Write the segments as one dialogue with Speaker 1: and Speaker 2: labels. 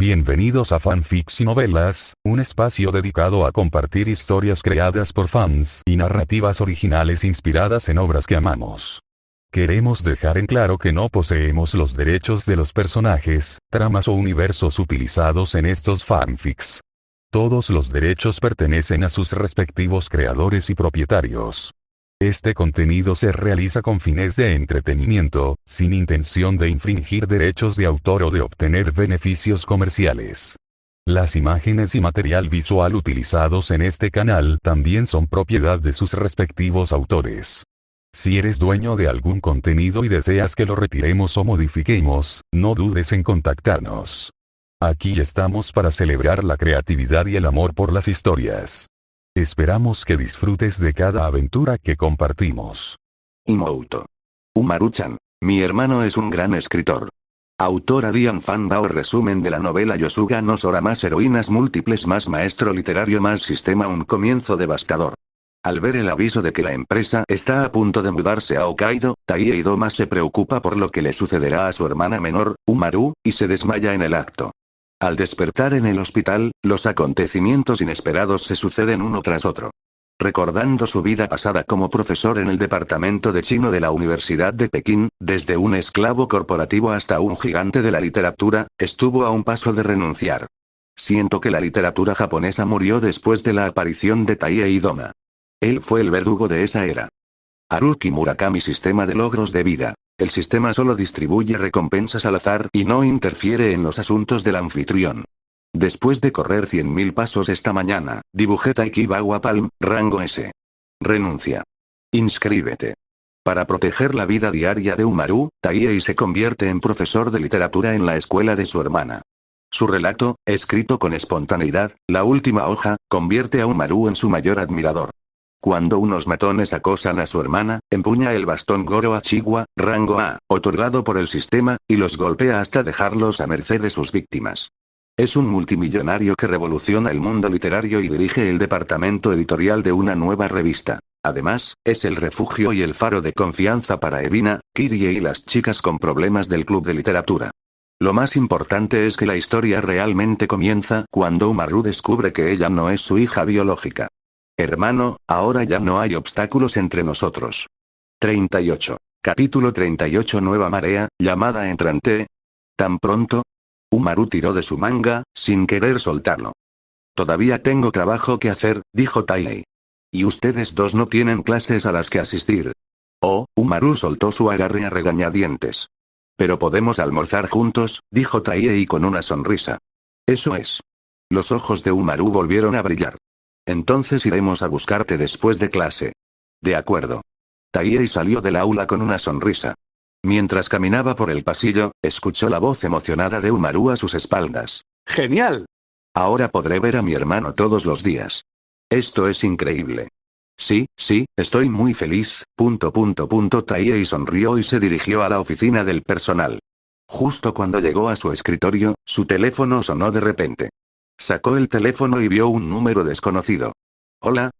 Speaker 1: Bienvenidos a Fanfics y Novelas, un espacio dedicado a compartir historias creadas por fans y narrativas originales inspiradas en obras que amamos. Queremos dejar en claro que no poseemos los derechos de los personajes, tramas o universos utilizados en estos fanfics. Todos los derechos pertenecen a sus respectivos creadores y propietarios. Este contenido se realiza con fines de entretenimiento, sin intención de infringir derechos de autor o de obtener beneficios comerciales. Las imágenes y material visual utilizados en este canal también son propiedad de sus respectivos autores. Si eres dueño de algún contenido y deseas que lo retiremos o modifiquemos, no dudes en contactarnos. Aquí estamos para celebrar la creatividad y el amor por las historias. Esperamos que disfrutes de cada aventura que compartimos.
Speaker 2: Imouto. Umaru-chan. Mi hermano es un gran escritor. Autora Dian Fan Bao. Resumen de la novela Yosuga no Sora. Más heroínas múltiples, más maestro literario, más sistema. Un comienzo devastador. Al ver el aviso de que la empresa está a punto de mudarse a Hokkaido, Taie Idoma se preocupa por lo que le sucederá a su hermana menor, Umaru, y se desmaya en el acto. Al despertar en el hospital, los acontecimientos inesperados se suceden uno tras otro. Recordando su vida pasada como profesor en el departamento de chino de la Universidad de Pekín, desde un esclavo corporativo hasta un gigante de la literatura, estuvo a un paso de renunciar. Siento que la literatura japonesa murió después de la aparición de Taie Idoma. Él fue el verdugo de esa era. Haruki Murakami. Sistema de logros de vida. El sistema solo distribuye recompensas al azar y no interfiere en los asuntos del anfitrión. Después de correr 100.000 pasos esta mañana, dibujé Taikibawa Palm, rango S. Renuncia. Inscríbete. Para proteger la vida diaria de Umaru, Taie se convierte en profesor de literatura en la escuela de su hermana. Su relato, escrito con espontaneidad, La última hoja, convierte a Umaru en su mayor admirador. Cuando unos matones acosan a su hermana, empuña el bastón Goro Achiwa, rango A, otorgado por el sistema, y los golpea hasta dejarlos a merced de sus víctimas. Es un multimillonario que revoluciona el mundo literario y dirige el departamento editorial de una nueva revista. Además, es el refugio y el faro de confianza para Erina, Kirie y las chicas con problemas del club de literatura. Lo más importante es que la historia realmente comienza cuando Umaru descubre que ella no es su hija biológica. Hermano, ahora ya no hay obstáculos entre nosotros. 38. Capítulo 38. Nueva marea, llamada entrante. ¿Tan pronto? Umaru tiró de su manga, sin querer soltarlo. Todavía tengo trabajo que hacer, dijo Taie. Y ustedes dos no tienen clases a las que asistir. Oh, Umaru soltó su agarre a regañadientes. Pero podemos almorzar juntos, dijo Taie con una sonrisa. Eso es. Los ojos de Umaru volvieron a brillar. Entonces iremos a buscarte después de clase. De acuerdo. Taie salió del aula con una sonrisa. Mientras caminaba por el pasillo, escuchó la voz emocionada de Umaru a sus espaldas. ¡Genial! Ahora podré ver a mi hermano todos los días. Esto es increíble. Sí, estoy muy feliz. Taie sonrió y se dirigió a la oficina del personal. Justo cuando llegó a su escritorio, su teléfono sonó de repente. Sacó el teléfono y vio un número desconocido. Hola.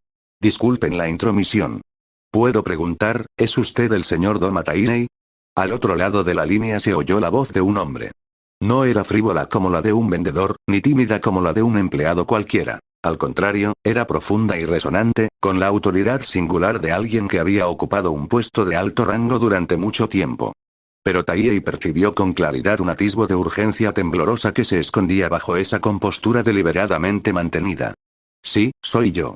Speaker 2: Disculpen la intromisión. ¿Puedo preguntar, es usted el señor Doma Tainei? Al otro lado de la línea se oyó la voz de un hombre. No era frívola como la de un vendedor, ni tímida como la de un empleado cualquiera. Al contrario, era profunda y resonante, con la autoridad singular de alguien que había ocupado un puesto de alto rango durante mucho tiempo. Pero Taie percibió con claridad un atisbo de urgencia temblorosa que se escondía bajo esa compostura deliberadamente mantenida. Sí, soy yo.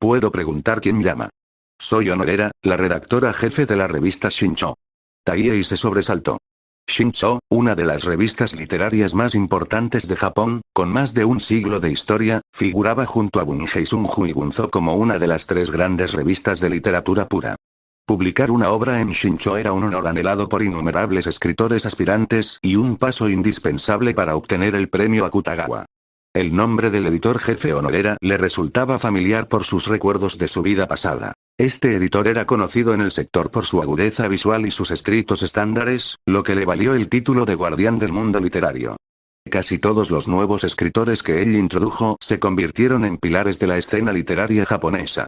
Speaker 2: ¿Puedo preguntar quién llama? Soy Honorera, la redactora jefe de la revista Shincho. Taie se sobresaltó. Shincho, una de las revistas literarias más importantes de Japón, con más de un siglo de historia, figuraba junto a Bunhei Sunju y Gunzo como una de las 3 grandes revistas de literatura pura. Publicar una obra en Shincho era un honor anhelado por innumerables escritores aspirantes y un paso indispensable para obtener el premio Akutagawa. El nombre del editor jefe Honorera le resultaba familiar por sus recuerdos de su vida pasada. Este editor era conocido en el sector por su agudeza visual y sus estrictos estándares, lo que le valió el título de guardián del mundo literario. Casi todos los nuevos escritores que él introdujo se convirtieron en pilares de la escena literaria japonesa.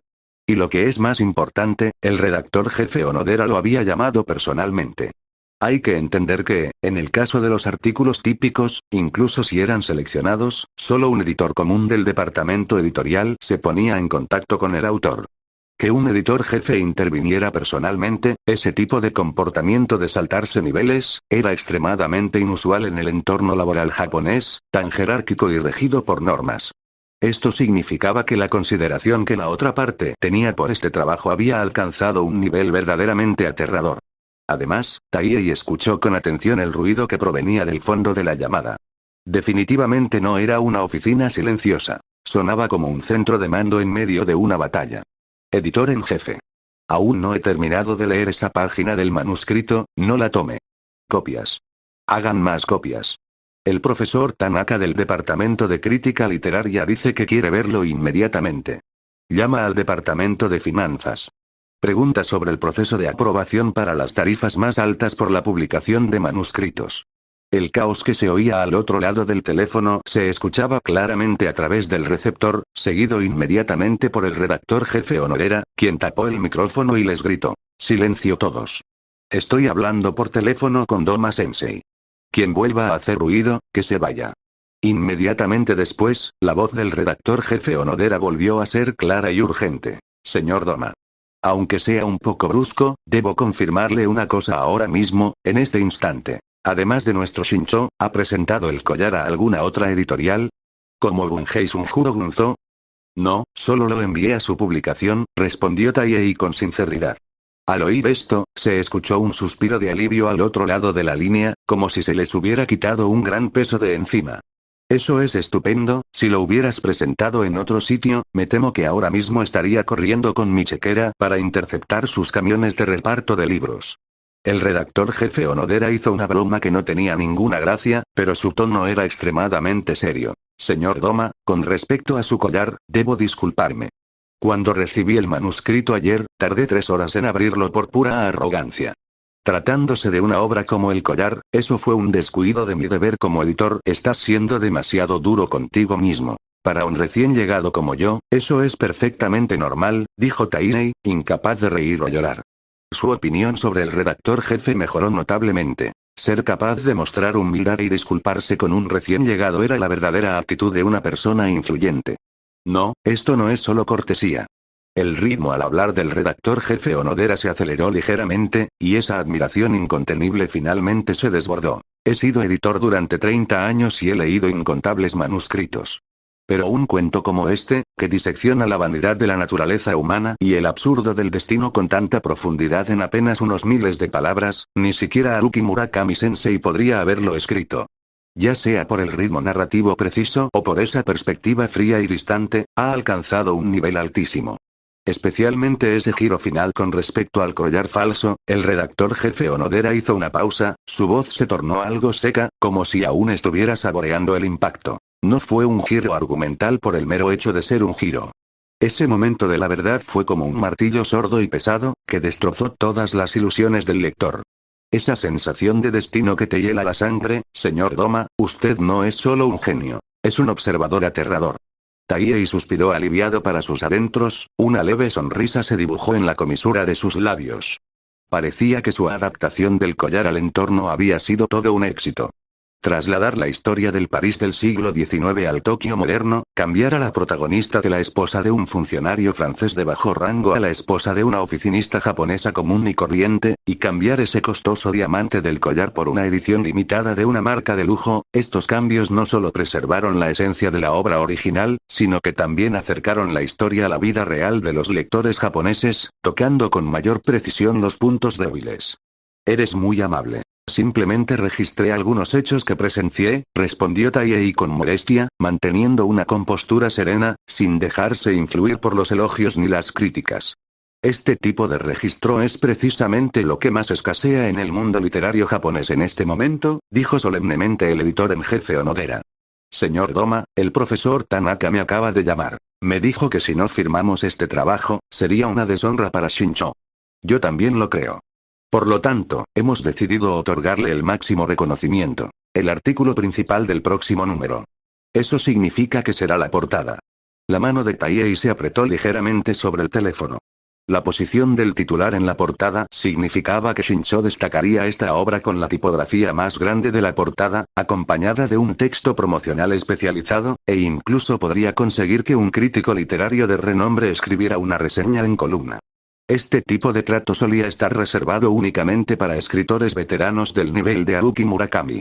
Speaker 2: Y lo que es más importante, el redactor jefe Onodera lo había llamado personalmente. Hay que entender que, en el caso de los artículos típicos, incluso si eran seleccionados, solo un editor común del departamento editorial se ponía en contacto con el autor. Que un editor jefe interviniera personalmente, ese tipo de comportamiento de saltarse niveles, era extremadamente inusual en el entorno laboral japonés, tan jerárquico y regido por normas. Esto significaba que la consideración que la otra parte tenía por este trabajo había alcanzado un nivel verdaderamente aterrador. Además, Taihei escuchó con atención el ruido que provenía del fondo de la llamada. Definitivamente no era una oficina silenciosa. Sonaba como un centro de mando en medio de una batalla. Editor en jefe. Aún no he terminado de leer esa página del manuscrito, no la tome. Copias. Hagan más copias. El profesor Tanaka del Departamento de Crítica Literaria dice que quiere verlo inmediatamente. Llama al Departamento de Finanzas. Pregunta sobre el proceso de aprobación para las tarifas más altas por la publicación de manuscritos. El caos que se oía al otro lado del teléfono se escuchaba claramente a través del receptor, seguido inmediatamente por el redactor jefe Onodera, quien tapó el micrófono y les gritó: «Silencio todos. Estoy hablando por teléfono con Doma-sensei. Quien vuelva a hacer ruido, que se vaya». Inmediatamente después, la voz del redactor jefe Onodera volvió a ser clara y urgente. «Señor Doma. Aunque sea un poco brusco, debo confirmarle una cosa ahora mismo, en este instante. Además de nuestro Shincho, ¿ha presentado el collar a alguna otra editorial? ¿Como Bunhei Sunjuro Gunzo?» «No, solo lo envié a su publicación», respondió Taihei con sinceridad. Al oír esto, se escuchó un suspiro de alivio al otro lado de la línea, como si se les hubiera quitado un gran peso de encima. «Eso es estupendo, si lo hubieras presentado en otro sitio, me temo que ahora mismo estaría corriendo con mi chequera para interceptar sus camiones de reparto de libros». El redactor jefe Onodera hizo una broma que no tenía ninguna gracia, pero su tono era extremadamente serio. «Señor Doma, con respecto a su collar, debo disculparme. Cuando recibí el manuscrito ayer, tardé 3 horas en abrirlo por pura arrogancia. Tratándose de una obra como El collar, eso fue un descuido de mi deber como editor. Estás siendo demasiado duro contigo mismo. Para un recién llegado como yo, eso es perfectamente normal», dijo Taihei, incapaz de reír o llorar. Su opinión sobre el redactor jefe mejoró notablemente. Ser capaz de mostrar humildad y disculparse con un recién llegado era la verdadera actitud de una persona influyente. No, esto no es solo cortesía. El ritmo al hablar del redactor jefe Onodera se aceleró ligeramente, y esa admiración incontenible finalmente se desbordó. «He sido editor durante 30 años y he leído incontables manuscritos. Pero un cuento como este, que disecciona la vanidad de la naturaleza humana y el absurdo del destino con tanta profundidad en apenas unos miles de palabras, ni siquiera Haruki Murakami-sensei podría haberlo escrito. Ya sea por el ritmo narrativo preciso o por esa perspectiva fría y distante, ha alcanzado un nivel altísimo. Especialmente ese giro final con respecto al collar falso». El redactor jefe Onodera hizo una pausa, su voz se tornó algo seca, como si aún estuviera saboreando el impacto. No fue un giro argumental por el mero hecho de ser un giro. Ese momento de la verdad fue como un martillo sordo y pesado, que destrozó todas las ilusiones del lector. Esa sensación de destino que te hiela la sangre. «Señor Doma, usted no es solo un genio. Es un observador aterrador». Taihei suspiró aliviado para sus adentros, una leve sonrisa se dibujó en la comisura de sus labios. Parecía que su adaptación del collar al entorno había sido todo un éxito. Trasladar la historia del París del siglo XIX al Tokio moderno, cambiar a la protagonista de la esposa de un funcionario francés de bajo rango a la esposa de una oficinista japonesa común y corriente, y cambiar ese costoso diamante del collar por una edición limitada de una marca de lujo, estos cambios no solo preservaron la esencia de la obra original, sino que también acercaron la historia a la vida real de los lectores japoneses, tocando con mayor precisión los puntos débiles. «Eres muy amable. Simplemente registré algunos hechos que presencié», respondió Taihei con modestia, manteniendo una compostura serena, sin dejarse influir por los elogios ni las críticas. «Este tipo de registro es precisamente lo que más escasea en el mundo literario japonés en este momento», dijo solemnemente el editor en jefe Onodera. «Señor Doma, el profesor Tanaka me acaba de llamar. Me dijo que si no firmamos este trabajo, sería una deshonra para Shincho. Yo también lo creo. Por lo tanto, hemos decidido otorgarle el máximo reconocimiento. El artículo principal del próximo número. Eso significa que será la portada». La mano de Taihei se apretó ligeramente sobre el teléfono. La posición del titular en la portada significaba que Shincho destacaría esta obra con la tipografía más grande de la portada, acompañada de un texto promocional especializado, e incluso podría conseguir que un crítico literario de renombre escribiera una reseña en columna. Este tipo de trato solía estar reservado únicamente para escritores veteranos del nivel de Haruki Murakami.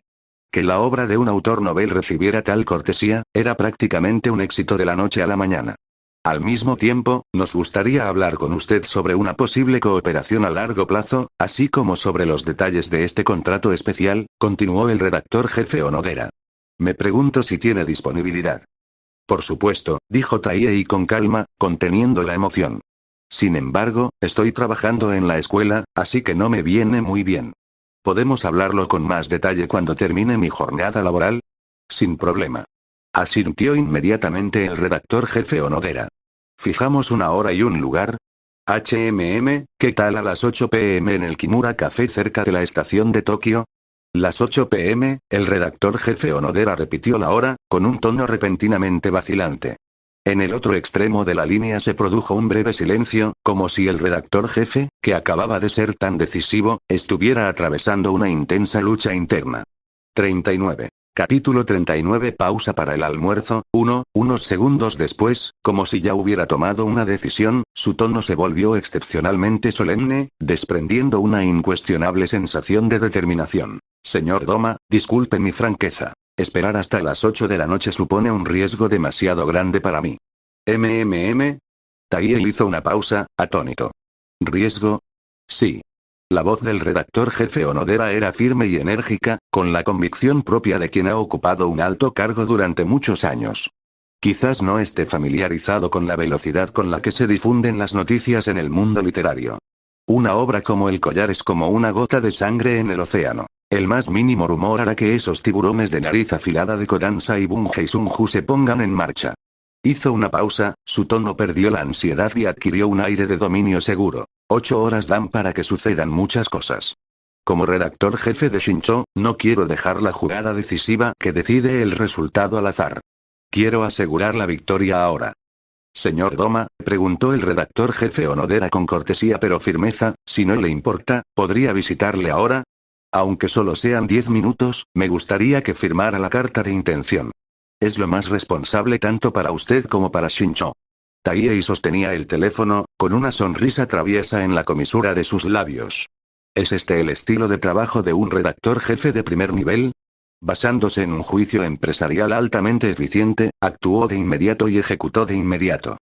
Speaker 2: Que la obra de un autor novel recibiera tal cortesía, era prácticamente un éxito de la noche a la mañana. Al mismo tiempo, nos gustaría hablar con usted sobre una posible cooperación a largo plazo, así como sobre los detalles de este contrato especial, continuó el redactor jefe Onodera. Me pregunto si tiene disponibilidad. Por supuesto, dijo Taihei con calma, conteniendo la emoción. Sin embargo, estoy trabajando en la escuela, así que no me viene muy bien. ¿Podemos hablarlo con más detalle cuando termine mi jornada laboral? Sin problema. Asintió inmediatamente el redactor jefe Onodera. ¿Fijamos una hora y un lugar? ¿qué tal a las 8 p.m. en el Kimura Café cerca de la estación de Tokio? Las 8 p.m., el redactor jefe Onodera repitió la hora, con un tono repentinamente vacilante. En el otro extremo de la línea se produjo un breve silencio, como si el redactor jefe, que acababa de ser tan decisivo, estuviera atravesando una intensa lucha interna. 39. Capítulo 39. Pausa para el almuerzo. Unos segundos después, como si ya hubiera tomado una decisión, su tono se volvió excepcionalmente solemne, desprendiendo una incuestionable sensación de determinación. Señor Doma, disculpe mi franqueza. Esperar hasta las 8 de la noche supone un riesgo demasiado grande para mí. Taihei hizo una pausa, atónito. ¿Riesgo? Sí. La voz del redactor jefe Onodera era firme y enérgica, con la convicción propia de quien ha ocupado un alto cargo durante muchos años. Quizás no esté familiarizado con la velocidad con la que se difunden las noticias en el mundo literario. Una obra como El collar es como una gota de sangre en el océano. El más mínimo rumor hará que esos tiburones de nariz afilada de Kodansha y Bunge Sunju se pongan en marcha. Hizo una pausa, su tono perdió la ansiedad y adquirió un aire de dominio seguro. 8 horas dan para que sucedan muchas cosas. Como redactor jefe de Shincho, no quiero dejar la jugada decisiva que decide el resultado al azar. Quiero asegurar la victoria ahora. Señor Doma, preguntó el redactor jefe Onodera con cortesía pero firmeza, si no le importa, ¿podría visitarle ahora? Aunque solo sean 10 minutos, me gustaría que firmara la carta de intención. Es lo más responsable tanto para usted como para Shincho. Taihei sostenía el teléfono, con una sonrisa traviesa en la comisura de sus labios. ¿Es este el estilo de trabajo de un redactor jefe de primer nivel? Basándose en un juicio empresarial altamente eficiente, actuó de inmediato y ejecutó de inmediato.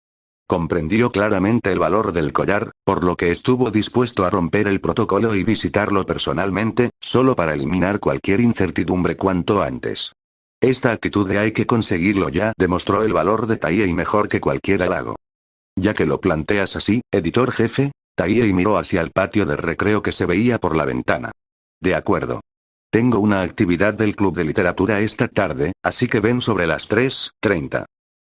Speaker 2: Comprendió claramente el valor del collar, por lo que estuvo dispuesto a romper el protocolo y visitarlo personalmente, solo para eliminar cualquier incertidumbre cuanto antes. Esta actitud de hay que conseguirlo ya demostró el valor de Taihei mejor que cualquier halago. Ya que lo planteas así, editor jefe, Taihei miró hacia el patio de recreo que se veía por la ventana. De acuerdo. Tengo una actividad del club de literatura esta tarde, así que ven sobre las 3:30.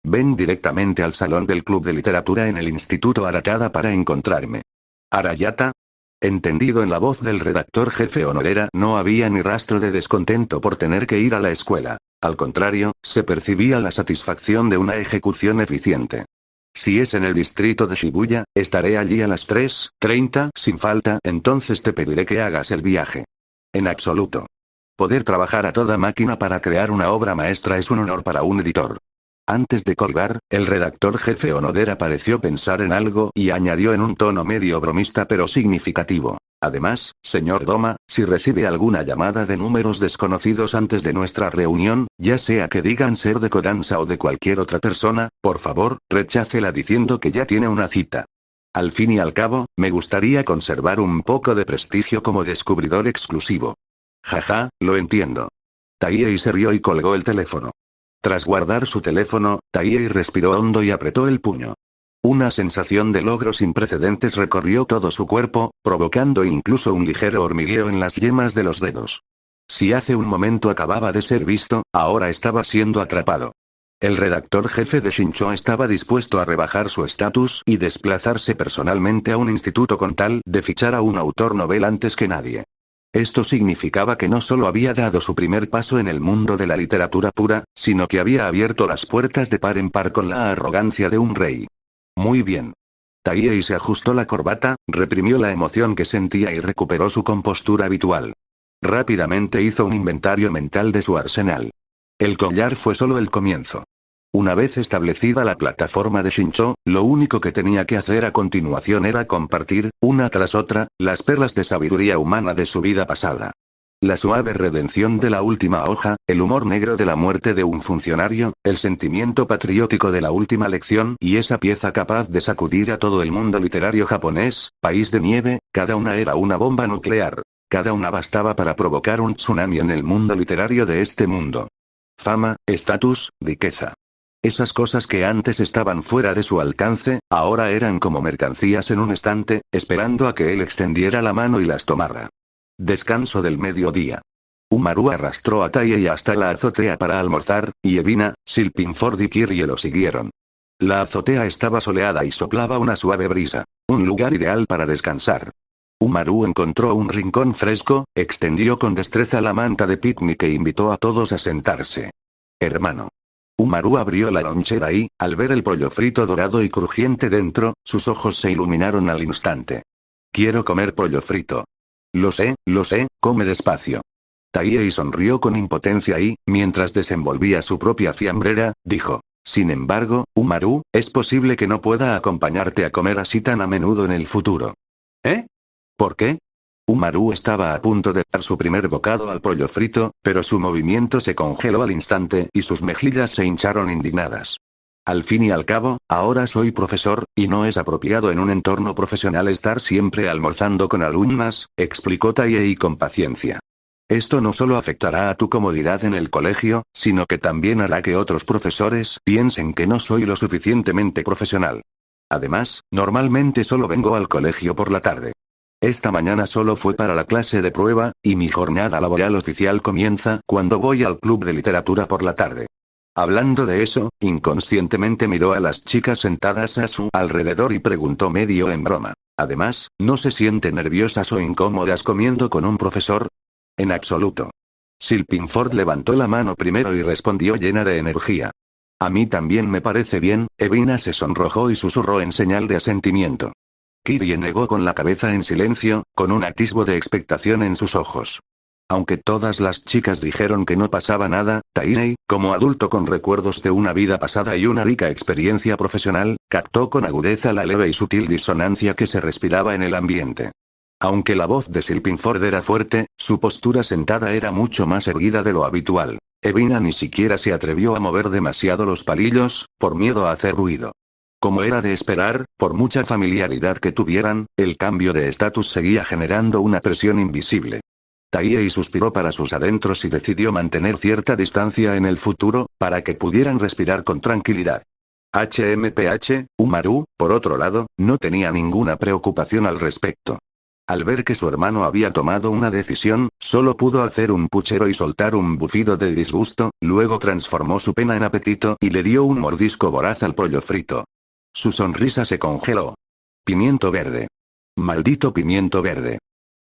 Speaker 2: Ven directamente al salón del club de literatura en el Instituto Aratada para encontrarme. ¿Arayata? Entendido en la voz del redactor jefe Onodera, no había ni rastro de descontento por tener que ir a la escuela. Al contrario, se percibía la satisfacción de una ejecución eficiente. Si es en el distrito de Shibuya, estaré allí a las 3:30 sin falta, entonces te pediré que hagas el viaje. En absoluto. Poder trabajar a toda máquina para crear una obra maestra es un honor para un editor. Antes de colgar, el redactor jefe Onodera pareció pensar en algo y añadió en un tono medio bromista pero significativo. Además, señor Doma, si recibe alguna llamada de números desconocidos antes de nuestra reunión, ya sea que digan ser de Kodansha o de cualquier otra persona, por favor, rechácela diciendo que ya tiene una cita. Al fin y al cabo, me gustaría conservar un poco de prestigio como descubridor exclusivo. Jaja, lo entiendo. Taihei se rió y colgó el teléfono. Tras guardar su teléfono, Taihei respiró hondo y apretó el puño. Una sensación de logro sin precedentes recorrió todo su cuerpo, provocando incluso un ligero hormigueo en las yemas de los dedos. Si hace un momento acababa de ser visto, ahora estaba siendo atrapado. El redactor jefe de Shincho estaba dispuesto a rebajar su estatus y desplazarse personalmente a un instituto con tal de fichar a un autor novel antes que nadie. Esto significaba que no solo había dado su primer paso en el mundo de la literatura pura, sino que había abierto las puertas de par en par con la arrogancia de un rey. Muy bien. Taiyei se ajustó la corbata, reprimió la emoción que sentía y recuperó su compostura habitual. Rápidamente hizo un inventario mental de su arsenal. El collar fue solo el comienzo. Una vez establecida la plataforma de Shincho, lo único que tenía que hacer a continuación era compartir, una tras otra, las perlas de sabiduría humana de su vida pasada. La suave redención de la última hoja, el humor negro de la muerte de un funcionario, el sentimiento patriótico de la última lección y esa pieza capaz de sacudir a todo el mundo literario japonés, país de nieve, cada una era una bomba nuclear. Cada una bastaba para provocar un tsunami en el mundo literario de este mundo. Fama, estatus, riqueza. Esas cosas que antes estaban fuera de su alcance, ahora eran como mercancías en un estante, esperando a que él extendiera la mano y las tomara. Descanso del mediodía. Umaru arrastró a Taiyei hasta la azotea para almorzar, y Evina, Silpinford y Kirie lo siguieron. La azotea estaba soleada y soplaba una suave brisa. Un lugar ideal para descansar. Umaru encontró un rincón fresco, extendió con destreza la manta de picnic e invitó a todos a sentarse. Hermano. Umaru abrió la lonchera y, al ver el pollo frito dorado y crujiente dentro, sus ojos se iluminaron al instante. Quiero comer pollo frito. Lo sé, come despacio. Taiyei sonrió con impotencia y, mientras desenvolvía su propia fiambrera, dijo. Sin embargo, Umaru, es posible que no pueda acompañarte a comer así tan a menudo en el futuro. ¿Eh? ¿Por qué? Umaru estaba a punto de dar su primer bocado al pollo frito, pero su movimiento se congeló al instante y sus mejillas se hincharon indignadas. Al fin y al cabo, ahora soy profesor, y no es apropiado en un entorno profesional estar siempre almorzando con alumnas, explicó Taiyei con paciencia. Esto no solo afectará a tu comodidad en el colegio, sino que también hará que otros profesores piensen que no soy lo suficientemente profesional. Además, normalmente solo vengo al colegio por la tarde. Esta mañana solo fue para la clase de prueba, y mi jornada laboral oficial comienza cuando voy al club de literatura por la tarde. Hablando de eso, inconscientemente miró a las chicas sentadas a su alrededor y preguntó medio en broma. Además, ¿no se sienten nerviosas o incómodas comiendo con un profesor? En absoluto. Silpinford levantó la mano primero y respondió llena de energía. A mí también me parece bien, Evina se sonrojó y susurró en señal de asentimiento. Kirie negó con la cabeza en silencio, con un atisbo de expectación en sus ojos. Aunque todas las chicas dijeron que no pasaba nada, Taiyei, como adulto con recuerdos de una vida pasada y una rica experiencia profesional, captó con agudeza la leve y sutil disonancia que se respiraba en el ambiente. Aunque la voz de Silpinford era fuerte, su postura sentada era mucho más erguida de lo habitual. Evina ni siquiera se atrevió a mover demasiado los palillos, por miedo a hacer ruido. Como era de esperar, por mucha familiaridad que tuvieran, el cambio de estatus seguía generando una presión invisible. Taiyei suspiró para sus adentros y decidió mantener cierta distancia en el futuro, para que pudieran respirar con tranquilidad. Umaru, por otro lado, no tenía ninguna preocupación al respecto. Al ver que su hermano había tomado una decisión, solo pudo hacer un puchero y soltar un bufido de disgusto, luego transformó su pena en apetito y le dio un mordisco voraz al pollo frito. Su sonrisa se congeló. Pimiento verde. Maldito pimiento verde.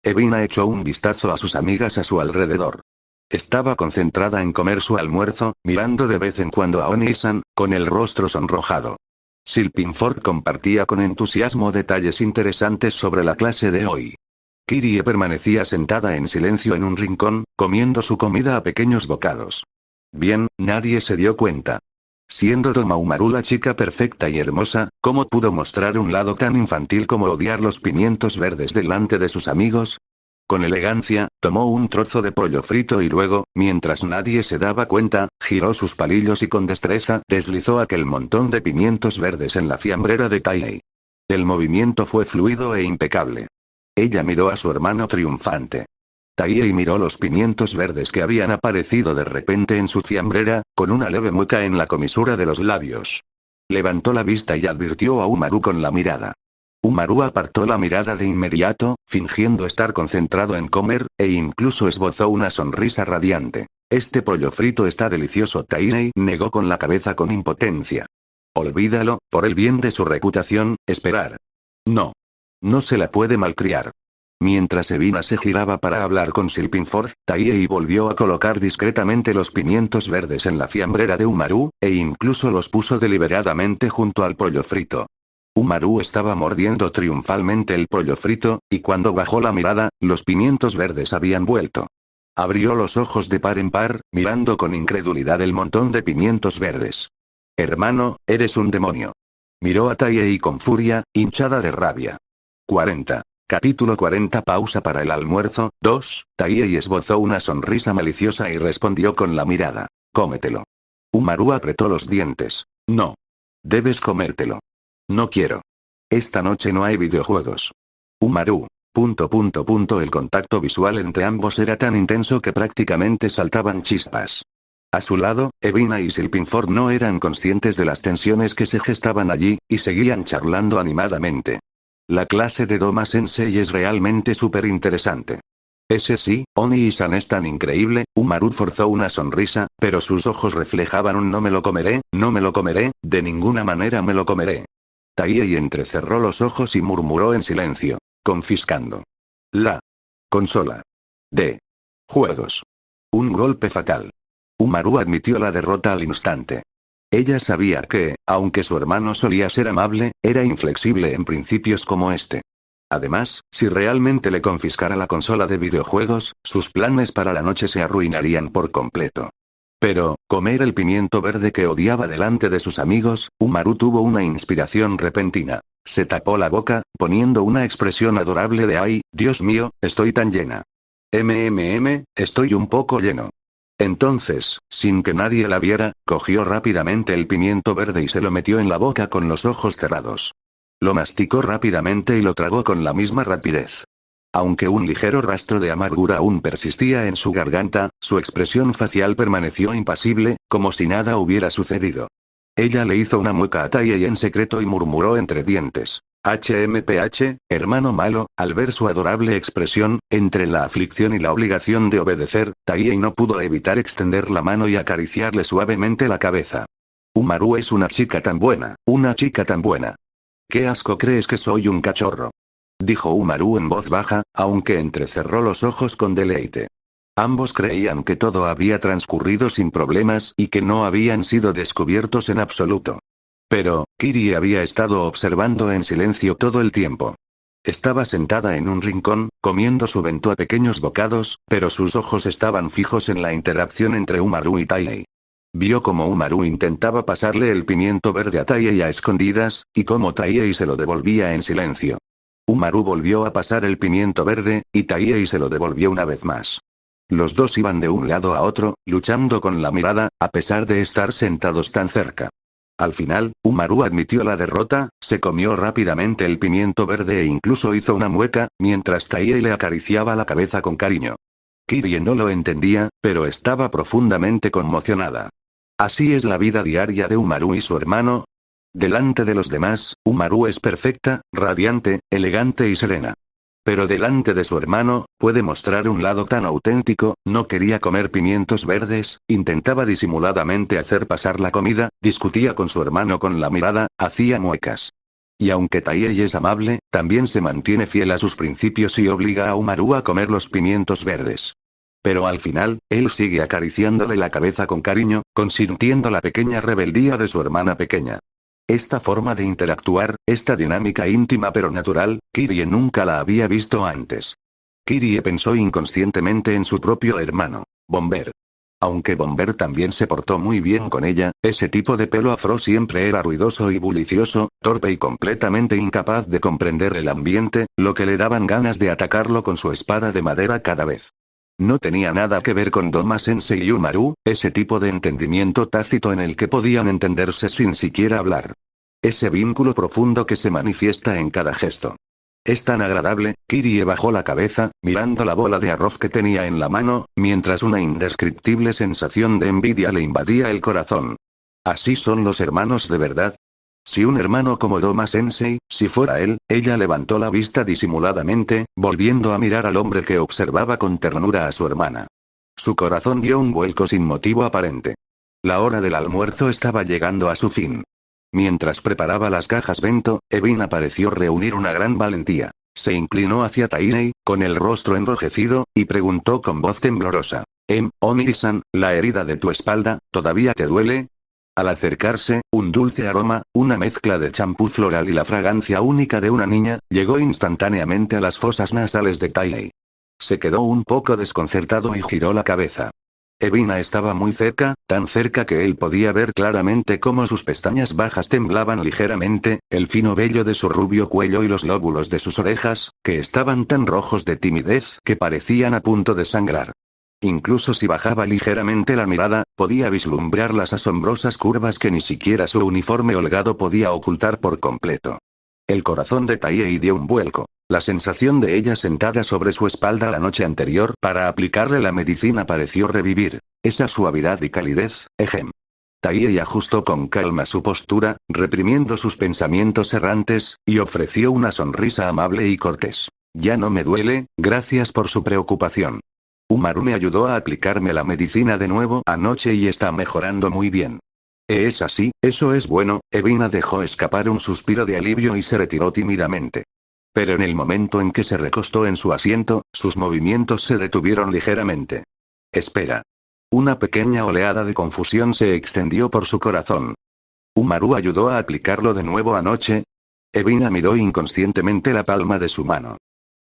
Speaker 2: Evina echó un vistazo a sus amigas a su alrededor. Estaba concentrada en comer su almuerzo, mirando de vez en cuando a Oni-san, con el rostro sonrojado. Silpinford compartía con entusiasmo detalles interesantes sobre la clase de hoy. Kirie permanecía sentada en silencio en un rincón, comiendo su comida a pequeños bocados. Bien, nadie se dio cuenta. Siendo Umaru la chica perfecta y hermosa, ¿cómo pudo mostrar un lado tan infantil como odiar los pimientos verdes delante de sus amigos? Con elegancia, tomó un trozo de pollo frito y luego, mientras nadie se daba cuenta, giró sus palillos y con destreza deslizó aquel montón de pimientos verdes en la fiambrera de Taiyei. El movimiento fue fluido e impecable. Ella miró a su hermano triunfante. Taiyei miró los pimientos verdes que habían aparecido de repente en su fiambrera, con una leve mueca en la comisura de los labios. Levantó la vista y advirtió a Umaru con la mirada. Umaru apartó la mirada de inmediato, fingiendo estar concentrado en comer, e incluso esbozó una sonrisa radiante. Este pollo frito está delicioso. Taiyei negó con la cabeza con impotencia. Olvídalo, por el bien de su reputación, esperar. No. No se la puede malcriar. Mientras Evina se giraba para hablar con Silpinford, Taiyei volvió a colocar discretamente los pimientos verdes en la fiambrera de Umaru, e incluso los puso deliberadamente junto al pollo frito. Umaru estaba mordiendo triunfalmente el pollo frito, y cuando bajó la mirada, los pimientos verdes habían vuelto. Abrió los ojos de par en par, mirando con incredulidad el montón de pimientos verdes. Hermano, eres un demonio. Miró a Taiyei con furia, hinchada de rabia. 40. Capítulo 40. Pausa para el almuerzo. 2. Taiyei esbozó una sonrisa maliciosa y respondió con la mirada. Cómetelo. Umaru apretó los dientes. No. Debes comértelo. No quiero. Esta noche no hay videojuegos. Umaru. El contacto visual entre ambos era tan intenso que prácticamente saltaban chispas. A su lado, Evina y Silpinford no eran conscientes de las tensiones que se gestaban allí, y seguían charlando animadamente. La clase de Doma Sensei es realmente súper interesante. Ese sí, Oni-san es tan increíble. Umaru forzó una sonrisa, pero sus ojos reflejaban un no me lo comeré, de ninguna manera me lo comeré. Taiyei entrecerró los ojos y murmuró en silencio. Confiscando la consola de juegos. Un golpe fatal. Umaru admitió la derrota al instante. Ella sabía que, aunque su hermano solía ser amable, era inflexible en principios como este. Además, si realmente le confiscara la consola de videojuegos, sus planes para la noche se arruinarían por completo. Pero, comer el pimiento verde que odiaba delante de sus amigos, Umaru tuvo una inspiración repentina. Se tapó la boca, poniendo una expresión adorable de ¡ay, Dios mío, estoy tan llena! Estoy un poco lleno. Entonces, sin que nadie la viera, cogió rápidamente el pimiento verde y se lo metió en la boca con los ojos cerrados. Lo masticó rápidamente y lo tragó con la misma rapidez. Aunque un ligero rastro de amargura aún persistía en su garganta, su expresión facial permaneció impasible, como si nada hubiera sucedido. Ella le hizo una mueca a Taiyei en secreto y murmuró entre dientes. HMPH, hermano malo. Al ver su adorable expresión, entre la aflicción y la obligación de obedecer, Taiyei no pudo evitar extender la mano y acariciarle suavemente la cabeza. Umaru es una chica tan buena, una chica tan buena. ¿Qué asco crees que soy un cachorro? Dijo Umaru en voz baja, aunque entrecerró los ojos con deleite. Ambos creían que todo había transcurrido sin problemas y que no habían sido descubiertos en absoluto. Pero, Kiri había estado observando en silencio todo el tiempo. Estaba sentada en un rincón, comiendo su bento a pequeños bocados, pero sus ojos estaban fijos en la interacción entre Umaru y Taiyei. Vio cómo Umaru intentaba pasarle el pimiento verde a Taiyei a escondidas, y cómo Taiyei se lo devolvía en silencio. Umaru volvió a pasar el pimiento verde, y Taiyei se lo devolvió una vez más. Los dos iban de un lado a otro, luchando con la mirada, a pesar de estar sentados tan cerca. Al final, Umaru admitió la derrota, se comió rápidamente el pimiento verde e incluso hizo una mueca, mientras Taiyei le acariciaba la cabeza con cariño. Kirie no lo entendía, pero estaba profundamente conmocionada. Así es la vida diaria de Umaru y su hermano. Delante de los demás, Umaru es perfecta, radiante, elegante y serena. Pero delante de su hermano, puede mostrar un lado tan auténtico. No quería comer pimientos verdes, intentaba disimuladamente hacer pasar la comida, discutía con su hermano con la mirada, hacía muecas. Y aunque Taiyei es amable, también se mantiene fiel a sus principios y obliga a Umaru a comer los pimientos verdes. Pero al final, él sigue acariciándole la cabeza con cariño, consintiendo la pequeña rebeldía de su hermana pequeña. Esta forma de interactuar, esta dinámica íntima pero natural, Kirie nunca la había visto antes. Kirie pensó inconscientemente en su propio hermano, Bomber. Aunque Bomber también se portó muy bien con ella, ese tipo de pelo afro siempre era ruidoso y bullicioso, torpe y completamente incapaz de comprender el ambiente, lo que le daban ganas de atacarlo con su espada de madera cada vez. No tenía nada que ver con Doma Sensei y Umaru, ese tipo de entendimiento tácito en el que podían entenderse sin siquiera hablar. Ese vínculo profundo que se manifiesta en cada gesto. Es tan agradable. Kirie bajó la cabeza, mirando la bola de arroz que tenía en la mano, mientras una indescriptible sensación de envidia le invadía el corazón. ¿Así son los hermanos de verdad? Si un hermano como Doma Sensei, si fuera él. Ella levantó la vista disimuladamente, volviendo a mirar al hombre que observaba con ternura a su hermana. Su corazón dio un vuelco sin motivo aparente. La hora del almuerzo estaba llegando a su fin. Mientras preparaba las cajas bento, Evina pareció reunir una gran valentía. Se inclinó hacia Taiyei, con el rostro enrojecido, y preguntó con voz temblorosa. Oni-san, ¿la herida de tu espalda, todavía te duele? Al acercarse, un dulce aroma, una mezcla de champú floral y la fragancia única de una niña, llegó instantáneamente a las fosas nasales de Taihei. Se quedó un poco desconcertado y giró la cabeza. Evina estaba muy cerca, tan cerca que él podía ver claramente cómo sus pestañas bajas temblaban ligeramente, el fino vello de su rubio cuello y los lóbulos de sus orejas, que estaban tan rojos de timidez que parecían a punto de sangrar. Incluso si bajaba ligeramente la mirada, podía vislumbrar las asombrosas curvas que ni siquiera su uniforme holgado podía ocultar por completo. El corazón de Taihei dio un vuelco. La sensación de ella sentada sobre su espalda la noche anterior para aplicarle la medicina pareció revivir. Esa suavidad y calidez, ejem. Taihei ajustó con calma su postura, reprimiendo sus pensamientos errantes, y ofreció una sonrisa amable y cortés. Ya no me duele, gracias por su preocupación. Umaru me ayudó a aplicarme la medicina de nuevo anoche y está mejorando muy bien. Es así, eso es bueno. Evina dejó escapar un suspiro de alivio y se retiró tímidamente. Pero en el momento en que se recostó en su asiento, sus movimientos se detuvieron ligeramente. Espera. Una pequeña oleada de confusión se extendió por su corazón. ¿Umaru ayudó a aplicarlo de nuevo anoche? Evina miró inconscientemente la palma de su mano.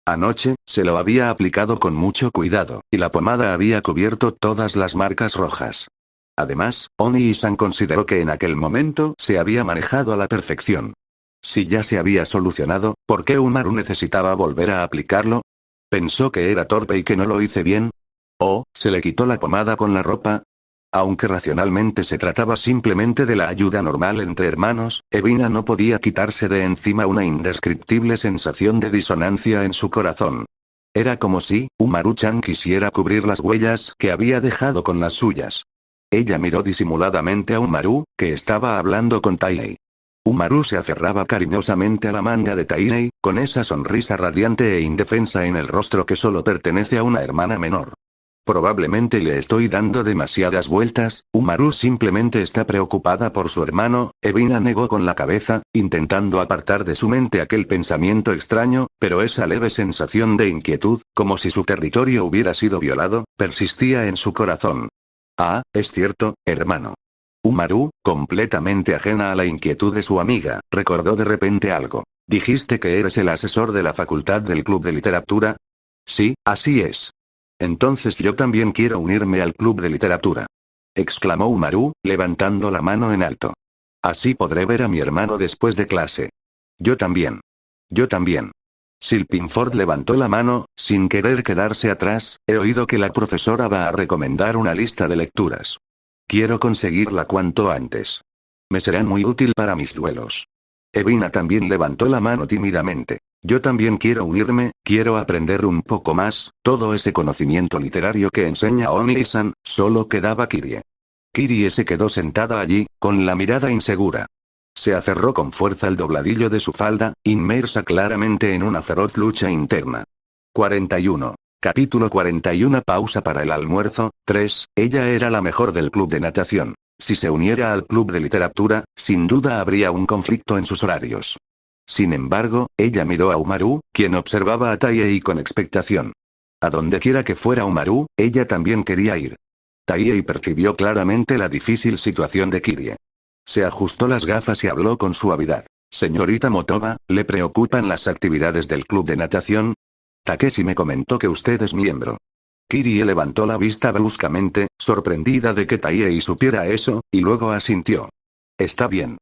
Speaker 2: Anoche, se lo había aplicado con mucho cuidado, y la pomada había cubierto todas las marcas rojas. Además, Oni-san consideró que en aquel momento se había manejado a la perfección. Si ya se había solucionado, ¿por qué Umaru necesitaba volver a aplicarlo? ¿Pensó que era torpe y que no lo hice bien? ¿O, se le quitó la pomada con la ropa? Aunque racionalmente se trataba simplemente de la ayuda normal entre hermanos, Evina no podía quitarse de encima una indescriptible sensación de disonancia en su corazón. Era como si, Umaru-chan quisiera cubrir las huellas que había dejado con las suyas. Ella miró disimuladamente a Umaru, que estaba hablando con Taihei. Umaru se aferraba cariñosamente a la manga de Taihei, con esa sonrisa radiante e indefensa en el rostro que solo pertenece a una hermana menor. Probablemente le estoy dando demasiadas vueltas. Umaru simplemente está preocupada por su hermano. Evina negó con la cabeza, intentando apartar de su mente aquel pensamiento extraño, pero esa leve sensación de inquietud, como si su territorio hubiera sido violado, persistía en su corazón. Ah, es cierto, hermano. Umaru, completamente ajena a la inquietud de su amiga, recordó de repente algo. ¿Dijiste que eres el asesor de la facultad del club de literatura? Sí, así es. Entonces yo también quiero unirme al club de literatura. Exclamó Umaru, levantando la mano en alto. Así podré ver a mi hermano después de clase. Yo también. Yo también. Silpinford levantó la mano, sin querer quedarse atrás. He oído que la profesora va a recomendar una lista de lecturas. Quiero conseguirla cuanto antes. Me serán muy útil para mis duelos. Evina también levantó la mano tímidamente. Yo también quiero unirme, quiero aprender un poco más. Todo ese conocimiento literario que enseña Oni-san, solo quedaba Kirie. Kirie se quedó sentada allí, con la mirada insegura. Se aferró con fuerza al dobladillo de su falda, inmersa claramente en una feroz lucha interna. 41. Capítulo 41. Pausa para el almuerzo. 3. Ella era la mejor del club de natación. Si se uniera al club de literatura, sin duda habría un conflicto en sus horarios. Sin embargo, ella miró a Umaru, quien observaba a Taihei con expectación. A donde quiera que fuera Umaru, ella también quería ir. Taihei percibió claramente la difícil situación de Kirie. Se ajustó las gafas y habló con suavidad. Señorita Motoba, ¿le preocupan las actividades del club de natación? Takeshi me comentó que usted es miembro. Kirie levantó la vista bruscamente, sorprendida de que Taihei supiera eso, y luego asintió. Está bien.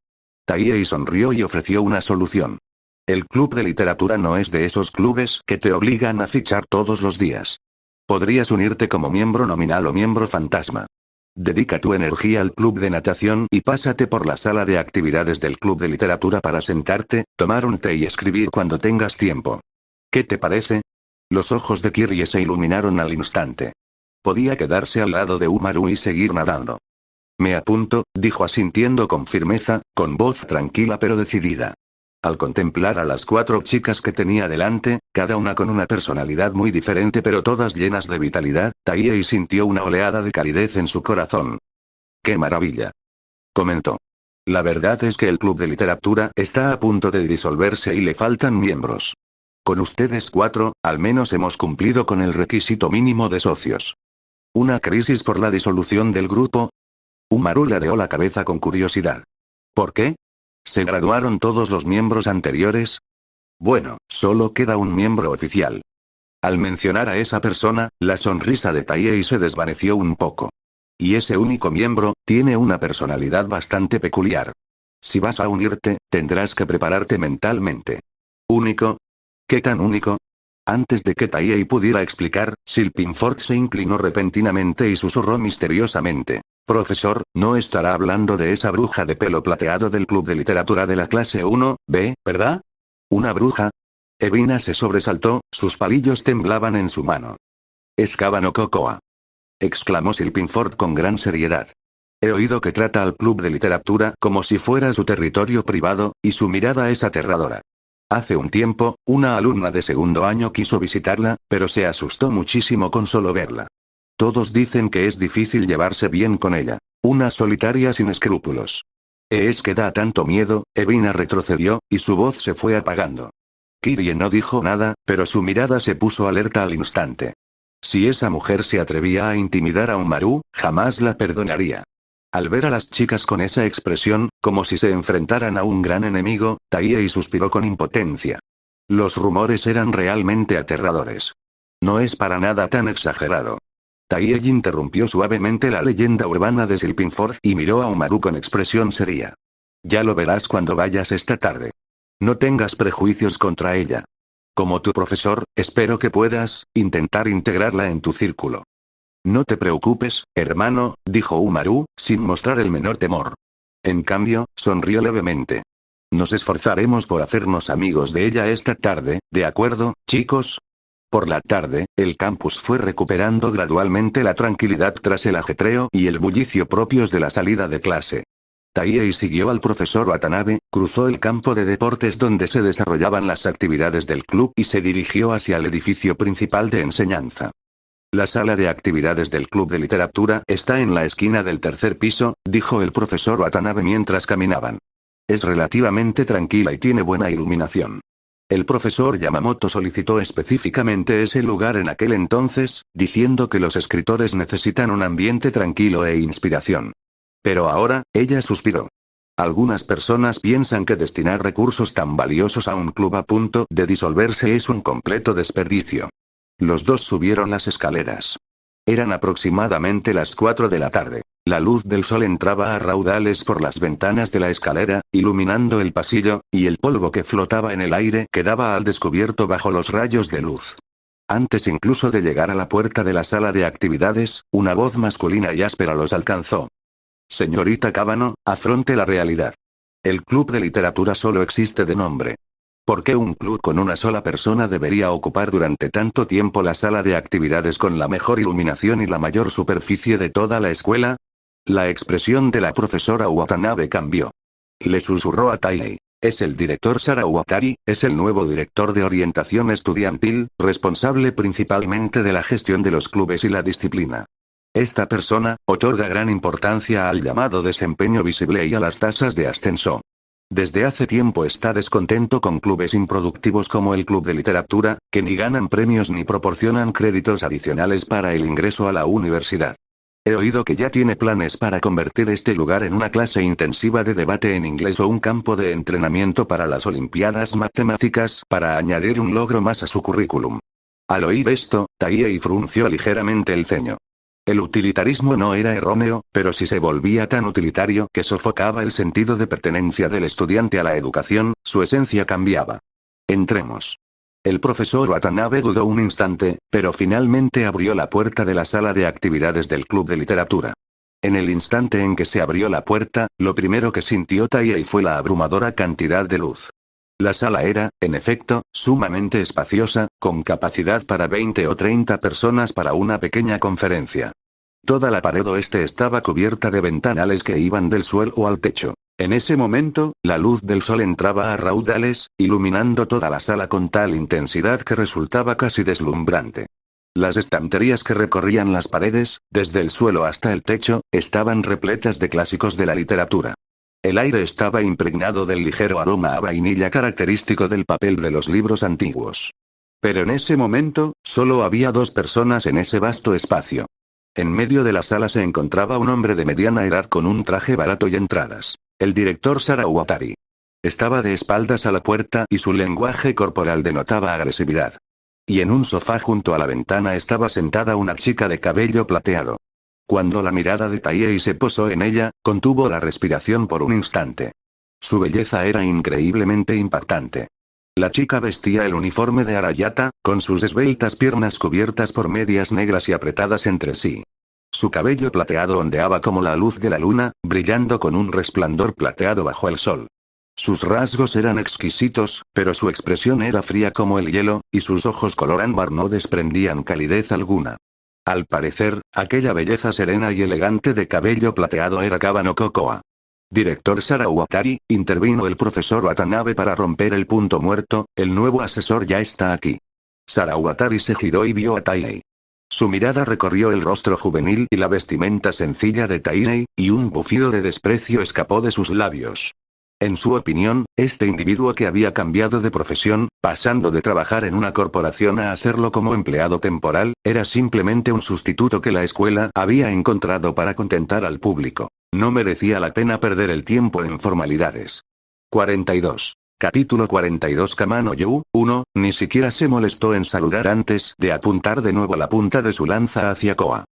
Speaker 2: Taihei sonrió y ofreció una solución. El club de literatura no es de esos clubes que te obligan a fichar todos los días. Podrías unirte como miembro nominal o miembro fantasma. Dedica tu energía al club de natación y pásate por la sala de actividades del club de literatura para sentarte, tomar un té y escribir cuando tengas tiempo. ¿Qué te parece? Los ojos de Kirie se iluminaron al instante. Podía quedarse al lado de Umaru y seguir nadando. Me apunto, dijo asintiendo con firmeza, con voz tranquila pero decidida. Al contemplar a las 4 chicas que tenía delante, cada una con una personalidad muy diferente pero todas llenas de vitalidad, Taihei sintió una oleada de calidez en su corazón. ¡Qué maravilla!, comentó. La verdad es que el club de literatura está a punto de disolverse y le faltan miembros. Con ustedes 4, al menos hemos cumplido con el requisito mínimo de socios. ¿Una crisis por la disolución del grupo? Umaru ladeó la cabeza con curiosidad. ¿Por qué? ¿Se graduaron todos los miembros anteriores? Bueno, solo queda un miembro oficial. Al mencionar a esa persona, la sonrisa de Taiei se desvaneció un poco. Y ese único miembro, tiene una personalidad bastante peculiar. Si vas a unirte, tendrás que prepararte mentalmente. ¿Único? ¿Qué tan único? Antes de que Taiei pudiera explicar, Silpinford se inclinó repentinamente y susurró misteriosamente. Profesor, ¿no estará hablando de esa bruja de pelo plateado del club de literatura de la clase 1B, verdad? ¿Una bruja? Evina se sobresaltó, sus palillos temblaban en su mano. Escábano Cocoa. Exclamó Silpinford con gran seriedad. He oído que trata al club de literatura como si fuera su territorio privado, y su mirada es aterradora. Hace un tiempo, una alumna de segundo año quiso visitarla, pero se asustó muchísimo con solo verla. Todos dicen que es difícil llevarse bien con ella. Una solitaria sin escrúpulos. Es que da tanto miedo, Evina retrocedió, y su voz se fue apagando. Kirie no dijo nada, pero su mirada se puso alerta al instante. Si esa mujer se atrevía a intimidar a Umaru, jamás la perdonaría. Al ver a las chicas con esa expresión, como si se enfrentaran a un gran enemigo, Taiei suspiró con impotencia. Los rumores eran realmente aterradores. No es para nada tan exagerado. Taiei interrumpió suavemente la leyenda urbana de Silpinford y miró a Umaru con expresión seria. Ya lo verás cuando vayas esta tarde. No tengas prejuicios contra ella. Como tu profesor, espero que puedas intentar integrarla en tu círculo. No te preocupes, hermano, dijo Umaru, sin mostrar el menor temor. En cambio, sonrió levemente. Nos esforzaremos por hacernos amigos de ella esta tarde, ¿de acuerdo, chicos? Por la tarde, el campus fue recuperando gradualmente la tranquilidad tras el ajetreo y el bullicio propios de la salida de clase. Taiei siguió al profesor Watanabe, cruzó el campo de deportes donde se desarrollaban las actividades del club y se dirigió hacia el edificio principal de enseñanza. La sala de actividades del club de literatura está en la esquina del tercer piso, dijo el profesor Watanabe mientras caminaban. Es relativamente tranquila y tiene buena iluminación. El profesor Yamamoto solicitó específicamente ese lugar en aquel entonces, diciendo que los escritores necesitan un ambiente tranquilo e inspiración. Pero ahora, ella suspiró. Algunas personas piensan que destinar recursos tan valiosos a un club a punto de disolverse es un completo desperdicio. Los dos subieron las escaleras. Eran aproximadamente las 4 de la tarde. La luz del sol entraba a raudales por las ventanas de la escalera, iluminando el pasillo, y el polvo que flotaba en el aire quedaba al descubierto bajo los rayos de luz. Antes incluso de llegar a la puerta de la sala de actividades, una voz masculina y áspera los alcanzó. Señorita Cábano, afronte la realidad. El club de literatura solo existe de nombre. ¿Por qué un club con una sola persona debería ocupar durante tanto tiempo la sala de actividades con la mejor iluminación y la mayor superficie de toda la escuela? La expresión de la profesora Watanabe cambió. Le susurró a Taiei. Es el director Sarawatari, es el nuevo director de orientación estudiantil, responsable principalmente de la gestión de los clubes y la disciplina. Esta persona otorga gran importancia al llamado desempeño visible y a las tasas de ascenso. Desde hace tiempo está descontento con clubes improductivos como el club de literatura, que ni ganan premios ni proporcionan créditos adicionales para el ingreso a la universidad. He oído que ya tiene planes para convertir este lugar en una clase intensiva de debate en inglés o un campo de entrenamiento para las olimpiadas matemáticas, para añadir un logro más a su currículum. Al oír esto, Taiei frunció ligeramente el ceño. El utilitarismo no era erróneo, pero si se volvía tan utilitario que sofocaba el sentido de pertenencia del estudiante a la educación, su esencia cambiaba. Entremos. El profesor Watanabe dudó un instante, pero finalmente abrió la puerta de la sala de actividades del club de literatura. En el instante en que se abrió la puerta, lo primero que sintió Taiei fue la abrumadora cantidad de luz. La sala era, en efecto, sumamente espaciosa, con capacidad para 20 o 30 personas para una pequeña conferencia. Toda la pared oeste estaba cubierta de ventanales que iban del suelo al techo. En ese momento, la luz del sol entraba a raudales, iluminando toda la sala con tal intensidad que resultaba casi deslumbrante. Las estanterías que recorrían las paredes, desde el suelo hasta el techo, estaban repletas de clásicos de la literatura. El aire estaba impregnado del ligero aroma a vainilla característico del papel de los libros antiguos. Pero en ese momento, solo había dos personas en ese vasto espacio. En medio de la sala se encontraba un hombre de mediana edad con un traje barato y entradas. El director Sarawatari. Estaba de espaldas a la puerta y su lenguaje corporal denotaba agresividad. Y en un sofá junto a la ventana estaba sentada una chica de cabello plateado. Cuando la mirada de Taihei se posó en ella, contuvo la respiración por un instante. Su belleza era increíblemente impactante. La chica vestía el uniforme de Arayata, con sus esbeltas piernas cubiertas por medias negras y apretadas entre sí. Su cabello plateado ondeaba como la luz de la luna, brillando con un resplandor plateado bajo el sol. Sus rasgos eran exquisitos, pero su expresión era fría como el hielo, y sus ojos color ámbar no desprendían calidez alguna. Al parecer, aquella belleza serena y elegante de cabello plateado era Kaba no Kokoa. Director Sarawatari, intervino el profesor Watanabe para romper el punto muerto, el nuevo asesor ya está aquí. Sarawatari se giró y vio a Taihei. Su mirada recorrió el rostro juvenil y la vestimenta sencilla de Taihei, y un bufido de desprecio escapó de sus labios. En su opinión, este individuo que había cambiado de profesión, pasando de trabajar en una corporación a hacerlo como empleado temporal, era simplemente un sustituto que la escuela había encontrado para contentar al público. No merecía la pena perder el tiempo en formalidades. 42. Capítulo 42. Kamano Yu, 1, ni siquiera se molestó en saludar antes de apuntar de nuevo la punta de su lanza hacia Koa.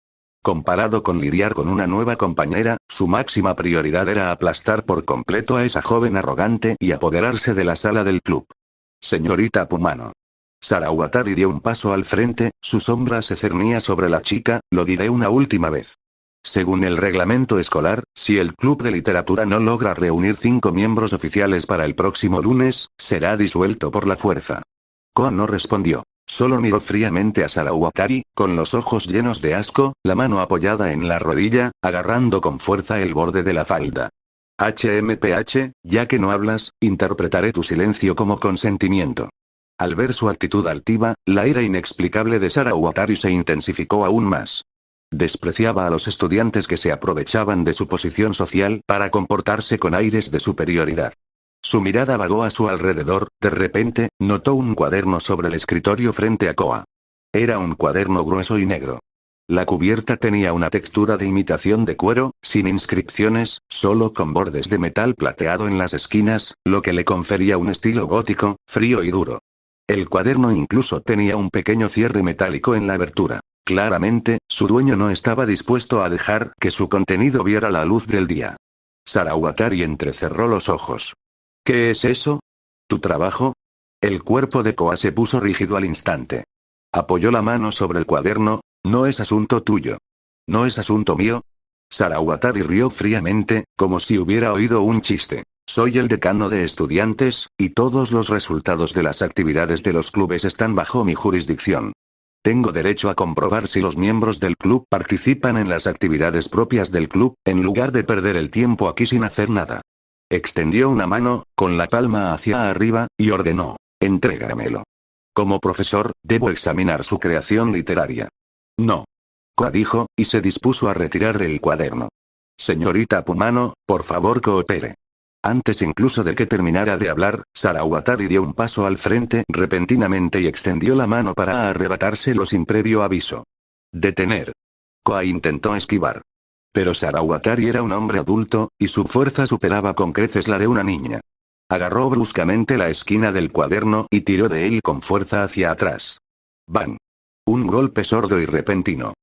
Speaker 2: Comparado con lidiar con una nueva compañera, su máxima prioridad era aplastar por completo a esa joven arrogante y apoderarse de la sala del club. Señorita Pumano. Sarawatari dio un paso al frente, su sombra se cernía sobre la chica, lo diré una última vez. Según el reglamento escolar, si el club de literatura no logra reunir 5 miembros oficiales para el próximo lunes, será disuelto por la fuerza. Koa no respondió. Solo miró fríamente a Sarawatari, con los ojos llenos de asco, la mano apoyada en la rodilla, agarrando con fuerza el borde de la falda. HMPH, ya que no hablas, interpretaré tu silencio como consentimiento. Al ver su actitud altiva, la ira inexplicable de Sarawatari se intensificó aún más. Despreciaba a los estudiantes que se aprovechaban de su posición social para comportarse con aires de superioridad. Su mirada vagó a su alrededor, de repente, notó un cuaderno sobre el escritorio frente a Koa. Era un cuaderno grueso y negro. La cubierta tenía una textura de imitación de cuero, sin inscripciones, solo con bordes de metal plateado en las esquinas, lo que le confería un estilo gótico, frío y duro. El cuaderno incluso tenía un pequeño cierre metálico en la abertura. Claramente, su dueño no estaba dispuesto a dejar que su contenido viera la luz del día. Sarawatari entrecerró los ojos. ¿Qué es eso? ¿Tu trabajo? El cuerpo de Koa se puso rígido al instante. Apoyó la mano sobre el cuaderno. No es asunto tuyo. ¿No es asunto mío? Sarawatari rió fríamente, como si hubiera oído un chiste. Soy el decano de estudiantes, y todos los resultados de las actividades de los clubes están bajo mi jurisdicción. Tengo derecho a comprobar si los miembros del club participan en las actividades propias del club, en lugar de perder el tiempo aquí sin hacer nada. Extendió una mano, con la palma hacia arriba, y ordenó. Entrégamelo. Como profesor, debo examinar su creación literaria. No. Koa dijo, y se dispuso a retirar el cuaderno. Señorita Pumano, por favor coopere. Antes incluso de que terminara de hablar, Sarawatari dio un paso al frente repentinamente y extendió la mano para arrebatárselo sin previo aviso. Detener. Koa intentó esquivar. Pero Sarawatari era un hombre adulto, y su fuerza superaba con creces la de una niña. Agarró bruscamente la esquina del cuaderno y tiró de él con fuerza hacia atrás. ¡Bang! Un golpe sordo y repentino.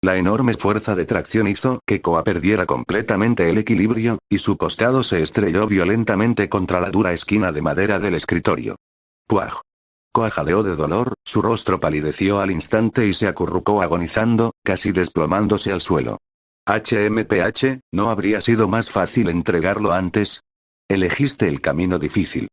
Speaker 2: La enorme fuerza de tracción hizo que Koa perdiera completamente el equilibrio, y su costado se estrelló violentamente contra la dura esquina de madera del escritorio. ¡Puaj! Koa jadeó de dolor, su rostro palideció al instante y se acurrucó agonizando, casi desplomándose al suelo. HMPH, ¿no habría sido más fácil entregarlo antes? Elegiste el camino difícil.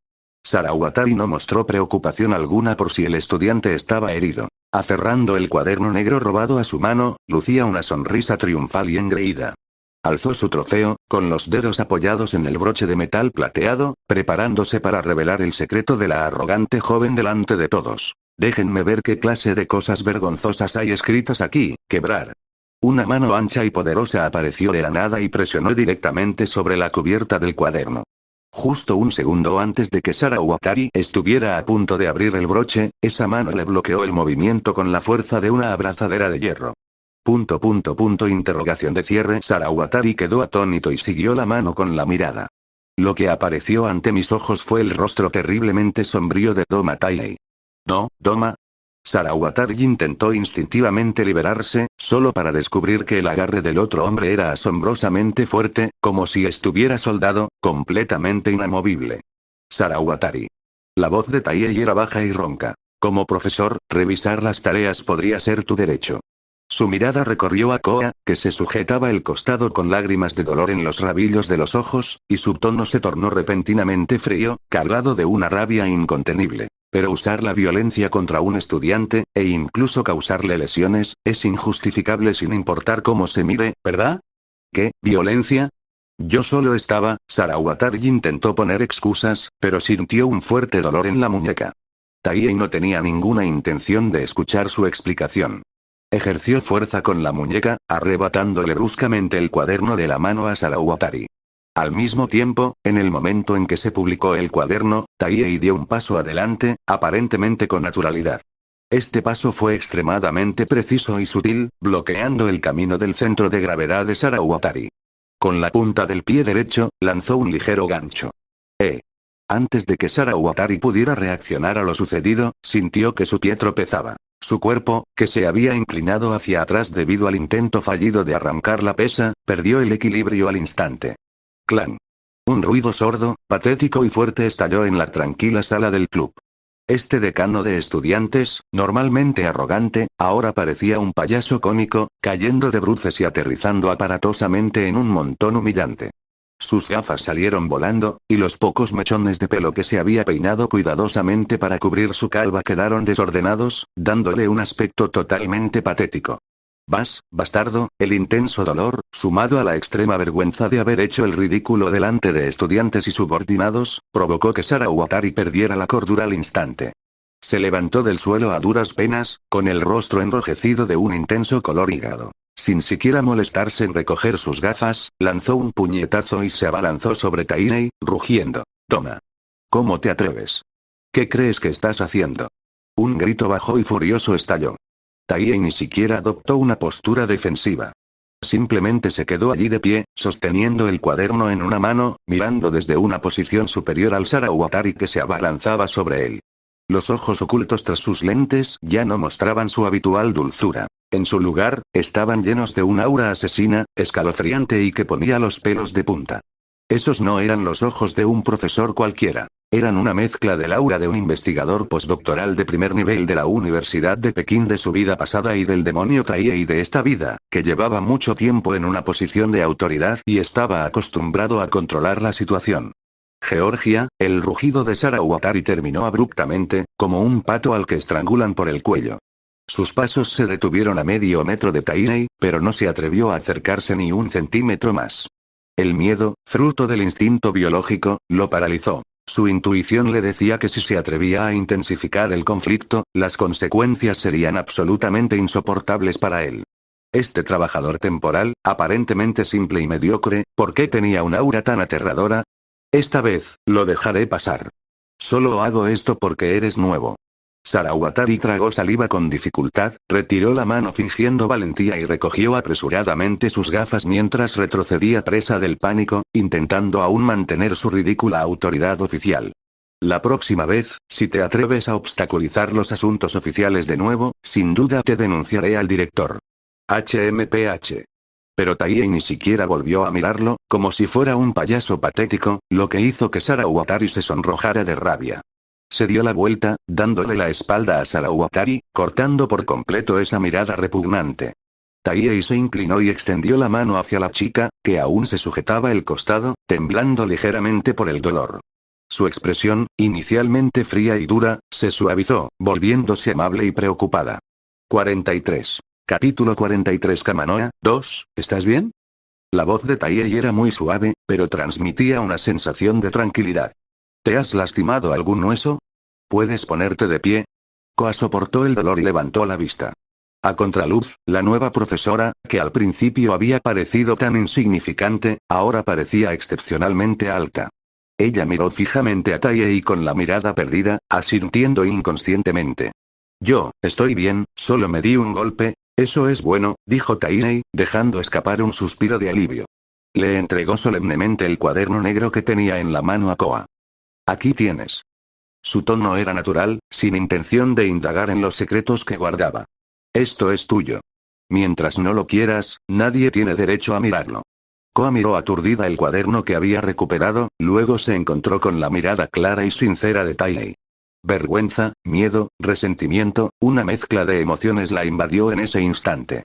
Speaker 2: Sarawatari no mostró preocupación alguna por si el estudiante estaba herido. Aferrando el cuaderno negro robado a su mano, lucía una sonrisa triunfal y engreída. Alzó su trofeo, con los dedos apoyados en el broche de metal plateado, preparándose para revelar el secreto de la arrogante joven delante de todos. Déjenme ver qué clase de cosas vergonzosas hay escritas aquí, quebrar. Una mano ancha y poderosa apareció de la nada y presionó directamente sobre la cubierta del cuaderno. Justo un segundo antes de que Sarawatari estuviera a punto de abrir el broche, esa mano le bloqueó el movimiento con la fuerza de una abrazadera de hierro. Interrogación de cierre. Sarawatari quedó atónito y siguió la mano con la mirada. Lo que apareció ante mis ojos fue el rostro terriblemente sombrío de Doma Taihei. No, Doma. Sarawatari intentó instintivamente liberarse, solo para descubrir que el agarre del otro hombre era asombrosamente fuerte, como si estuviera soldado, completamente inamovible. Sarawatari. La voz de Taihei era baja y ronca. Como profesor, revisar las tareas podría ser tu derecho. Su mirada recorrió a Koa, que se sujetaba el costado con lágrimas de dolor en los rabillos de los ojos, y su tono se tornó repentinamente frío, cargado de una rabia incontenible. Pero usar la violencia contra un estudiante, e incluso causarle lesiones, es injustificable sin importar cómo se mire, ¿verdad? ¿Qué, violencia? Yo solo estaba. Sarawatari intentó poner excusas, pero sintió un fuerte dolor en la muñeca. Taihei no tenía ninguna intención de escuchar su explicación. Ejerció fuerza con la muñeca, arrebatándole bruscamente el cuaderno de la mano a Sarawatari. Al mismo tiempo, en el momento en que se publicó el cuaderno, Taihei dio un paso adelante, aparentemente con naturalidad. Este paso fue extremadamente preciso y sutil, bloqueando el camino del centro de gravedad de Sarawatari. Con la punta del pie derecho, lanzó un ligero gancho. Antes de que Sarawatari pudiera reaccionar a lo sucedido, sintió que su pie tropezaba. Su cuerpo, que se había inclinado hacia atrás debido al intento fallido de arrancar la pesa, perdió el equilibrio al instante. ¡Clan! Un ruido sordo, patético y fuerte estalló en la tranquila sala del club. Este decano de estudiantes, normalmente arrogante, ahora parecía un payaso cómico, cayendo de bruces y aterrizando aparatosamente en un montón humillante. Sus gafas salieron volando, y los pocos mechones de pelo que se había peinado cuidadosamente para cubrir su calva quedaron desordenados, dándole un aspecto totalmente patético. Bastardo, el intenso dolor, sumado a la extrema vergüenza de haber hecho el ridículo delante de estudiantes y subordinados, provocó que Sarawatari perdiera la cordura al instante. Se levantó del suelo a duras penas, con el rostro enrojecido de un intenso color hígado. Sin siquiera molestarse en recoger sus gafas, lanzó un puñetazo y se abalanzó sobre Taihei, rugiendo. «Toma. ¿Cómo te atreves? ¿Qué crees que estás haciendo?» Un grito bajo y furioso estalló. Taihei ni siquiera adoptó una postura defensiva. Simplemente se quedó allí de pie, sosteniendo el cuaderno en una mano, mirando desde una posición superior al Sarawatari que se abalanzaba sobre él. Los ojos ocultos tras sus lentes ya no mostraban su habitual dulzura. En su lugar, estaban llenos de un aura asesina, escalofriante y que ponía los pelos de punta. Esos no eran los ojos de un profesor cualquiera. Eran una mezcla del aura de un investigador postdoctoral de primer nivel de la Universidad de Pekín de su vida pasada y del demonio Taihei de esta vida, que llevaba mucho tiempo en una posición de autoridad y estaba acostumbrado a controlar la situación. Georgia, el rugido de Sarawatari terminó abruptamente, como un pato al que estrangulan por el cuello. Sus pasos se detuvieron a medio metro de Taihei, pero no se atrevió a acercarse ni un centímetro más. El miedo, fruto del instinto biológico, lo paralizó. Su intuición le decía que si se atrevía a intensificar el conflicto, las consecuencias serían absolutamente insoportables para él. Este trabajador temporal, aparentemente simple y mediocre, ¿por qué tenía un aura tan aterradora? Esta vez, lo dejaré pasar. Solo hago esto porque eres nuevo. Sarawatari tragó saliva con dificultad, retiró la mano fingiendo valentía y recogió apresuradamente sus gafas mientras retrocedía presa del pánico, intentando aún mantener su ridícula autoridad oficial. La próxima vez, si te atreves a obstaculizar los asuntos oficiales de nuevo, sin duda te denunciaré al director. HMPH. Pero Taihei ni siquiera volvió a mirarlo, como si fuera un payaso patético, lo que hizo que Sarawatari se sonrojara de rabia. Se dio la vuelta, dándole la espalda a Sarawatari, cortando por completo esa mirada repugnante. Taihei se inclinó y extendió la mano hacia la chica, que aún se sujetaba el costado, temblando ligeramente por el dolor. Su expresión, inicialmente fría y dura, se suavizó, volviéndose amable y preocupada. 43. Capítulo 43. Kamanoa, 2, ¿estás bien? La voz de Taihei era muy suave, pero transmitía una sensación de tranquilidad. ¿Te has lastimado algún hueso? ¿Puedes ponerte de pie? Koa soportó el dolor y levantó la vista. A contraluz, la nueva profesora, que al principio había parecido tan insignificante, ahora parecía excepcionalmente alta. Ella miró fijamente a Taihei con la mirada perdida, asintiendo inconscientemente. Yo, estoy bien, solo me di un golpe. Eso es bueno, dijo Tainei, dejando escapar un suspiro de alivio. Le entregó solemnemente el cuaderno negro que tenía en la mano a Koa. Aquí tienes. Su tono era natural, sin intención de indagar en los secretos que guardaba. Esto es tuyo. Mientras no lo quieras, nadie tiene derecho a mirarlo. Koa miró aturdida el cuaderno que había recuperado, luego se encontró con la mirada clara y sincera de Tainei. Vergüenza, miedo, resentimiento, una mezcla de emociones la invadió en ese instante.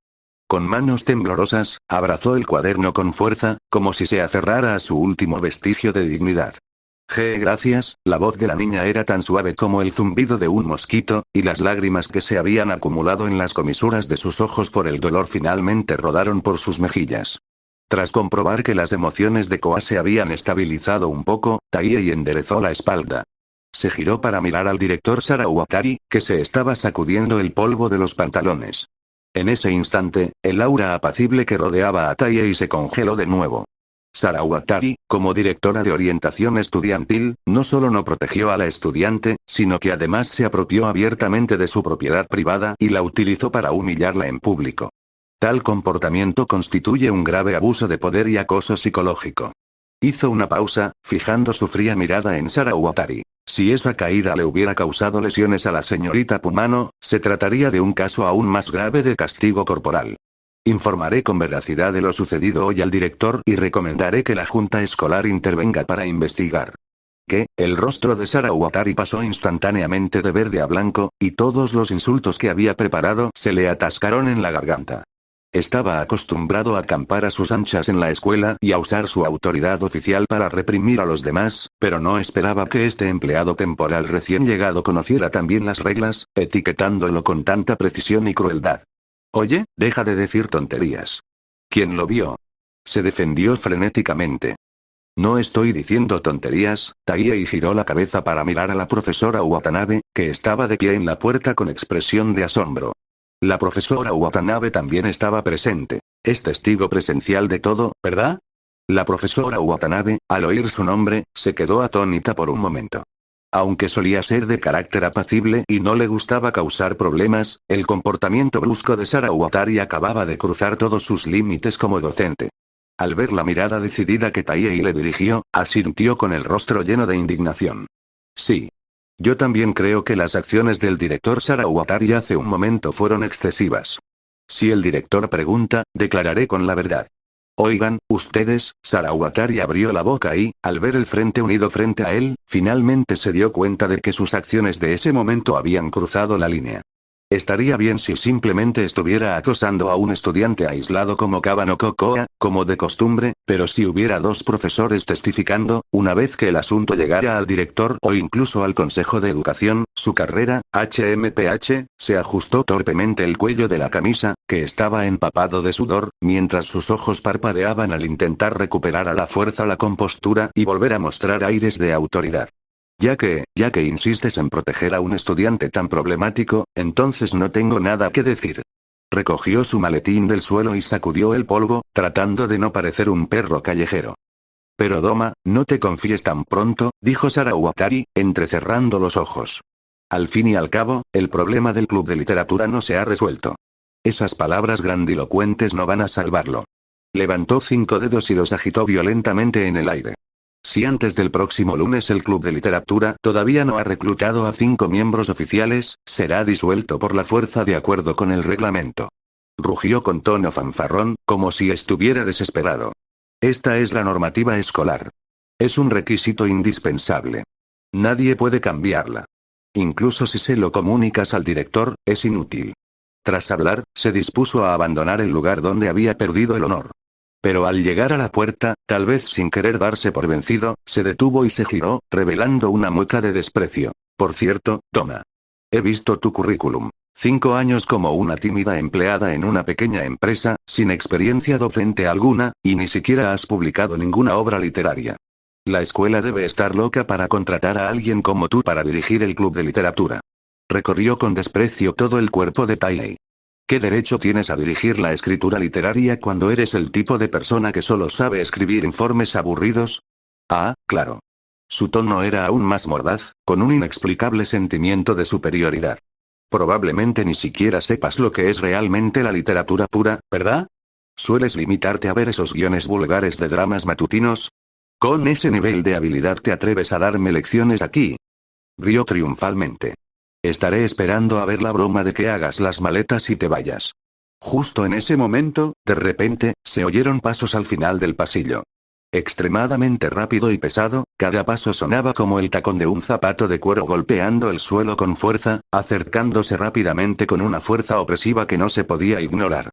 Speaker 2: Con manos temblorosas, abrazó el cuaderno con fuerza, como si se aferrara a su último vestigio de dignidad. Gracias, la voz de la niña era tan suave como el zumbido de un mosquito, y las lágrimas que se habían acumulado en las comisuras de sus ojos por el dolor finalmente rodaron por sus mejillas. Tras comprobar que las emociones de Koa se habían estabilizado un poco, Tainei enderezó la espalda. Se giró para mirar al director Sarawatari, que se estaba sacudiendo el polvo de los pantalones. En ese instante, el aura apacible que rodeaba a Tainei se congeló de nuevo. Sarawatari, como directora de orientación estudiantil, no solo no protegió a la estudiante, sino que además se apropió abiertamente de su propiedad privada y la utilizó para humillarla en público. Tal comportamiento constituye un grave abuso de poder y acoso psicológico. Hizo una pausa, fijando su fría mirada en Sarawatari. Si esa caída le hubiera causado lesiones a la señorita Pumano, se trataría de un caso aún más grave de castigo corporal. Informaré con veracidad de lo sucedido hoy al director y recomendaré que la junta escolar intervenga para investigar. El rostro de Sarawatari pasó instantáneamente de verde a blanco, y todos los insultos que había preparado se le atascaron en la garganta. Estaba acostumbrado a acampar a sus anchas en la escuela y a usar su autoridad oficial para reprimir a los demás, pero no esperaba que este empleado temporal recién llegado conociera también las reglas, etiquetándolo con tanta precisión y crueldad. Oye, deja de decir tonterías. ¿Quién lo vio? Se defendió frenéticamente. No estoy diciendo tonterías, Tainei giró la cabeza para mirar a la profesora Watanabe, que estaba de pie en la puerta con expresión de asombro. La profesora Watanabe también estaba presente. Es testigo presencial de todo, ¿verdad? La profesora Watanabe, al oír su nombre, se quedó atónita por un momento. Aunque solía ser de carácter apacible y no le gustaba causar problemas, el comportamiento brusco de Sarawatari acababa de cruzar todos sus límites como docente. Al ver la mirada decidida que Tainei le dirigió, asintió con el rostro lleno de indignación. Sí. Yo también creo que las acciones del director Sarawatari hace un momento fueron excesivas. Si el director pregunta, declararé con la verdad. Oigan, ustedes, Sarawatari abrió la boca y, al ver el frente unido frente a él, finalmente se dio cuenta de que sus acciones de ese momento habían cruzado la línea. Estaría bien si simplemente estuviera acosando a un estudiante aislado como Kabano Kokoa, como de costumbre, pero si hubiera dos profesores testificando, una vez que el asunto llegara al director o incluso al Consejo de Educación, su carrera, HMPH, se ajustó torpemente el cuello de la camisa, que estaba empapado de sudor, mientras sus ojos parpadeaban al intentar recuperar a la fuerza la compostura y volver a mostrar aires de autoridad. Ya que insistes en proteger a un estudiante tan problemático, entonces no tengo nada que decir. Recogió su maletín del suelo y sacudió el polvo, tratando de no parecer un perro callejero. Pero Doma, no te confíes tan pronto, dijo Sarawatari, entrecerrando los ojos. Al fin y al cabo, el problema del club de literatura no se ha resuelto. Esas palabras grandilocuentes no van a salvarlo. Levantó 5 dedos y los agitó violentamente en el aire. Si antes del próximo lunes el club de literatura todavía no ha reclutado a 5 miembros oficiales, será disuelto por la fuerza de acuerdo con el reglamento. Rugió con tono fanfarrón, como si estuviera desesperado. Esta es la normativa escolar. Es un requisito indispensable. Nadie puede cambiarla. Incluso si se lo comunicas al director, es inútil. Tras hablar, se dispuso a abandonar el lugar donde había perdido el honor. Pero al llegar a la puerta, tal vez sin querer darse por vencido, se detuvo y se giró, revelando una mueca de desprecio. Por cierto, toma. He visto tu currículum. 5 años como una tímida empleada en una pequeña empresa, sin experiencia docente alguna, y ni siquiera has publicado ninguna obra literaria. La escuela debe estar loca para contratar a alguien como tú para dirigir el club de literatura. Recorrió con desprecio todo el cuerpo de Tainei. ¿Qué derecho tienes a dirigir la escritura literaria cuando eres el tipo de persona que solo sabe escribir informes aburridos? Ah, claro. Su tono era aún más mordaz, con un inexplicable sentimiento de superioridad. Probablemente ni siquiera sepas lo que es realmente la literatura pura, ¿verdad? ¿Sueles limitarte a ver esos guiones vulgares de dramas matutinos? ¿Con ese nivel de habilidad te atreves a darme lecciones aquí? Rió triunfalmente. Estaré esperando a ver la broma de que hagas las maletas y te vayas. Justo en ese momento, de repente, se oyeron pasos al final del pasillo. Extremadamente rápido y pesado, cada paso sonaba como el tacón de un zapato de cuero golpeando el suelo con fuerza, acercándose rápidamente con una fuerza opresiva que no se podía ignorar.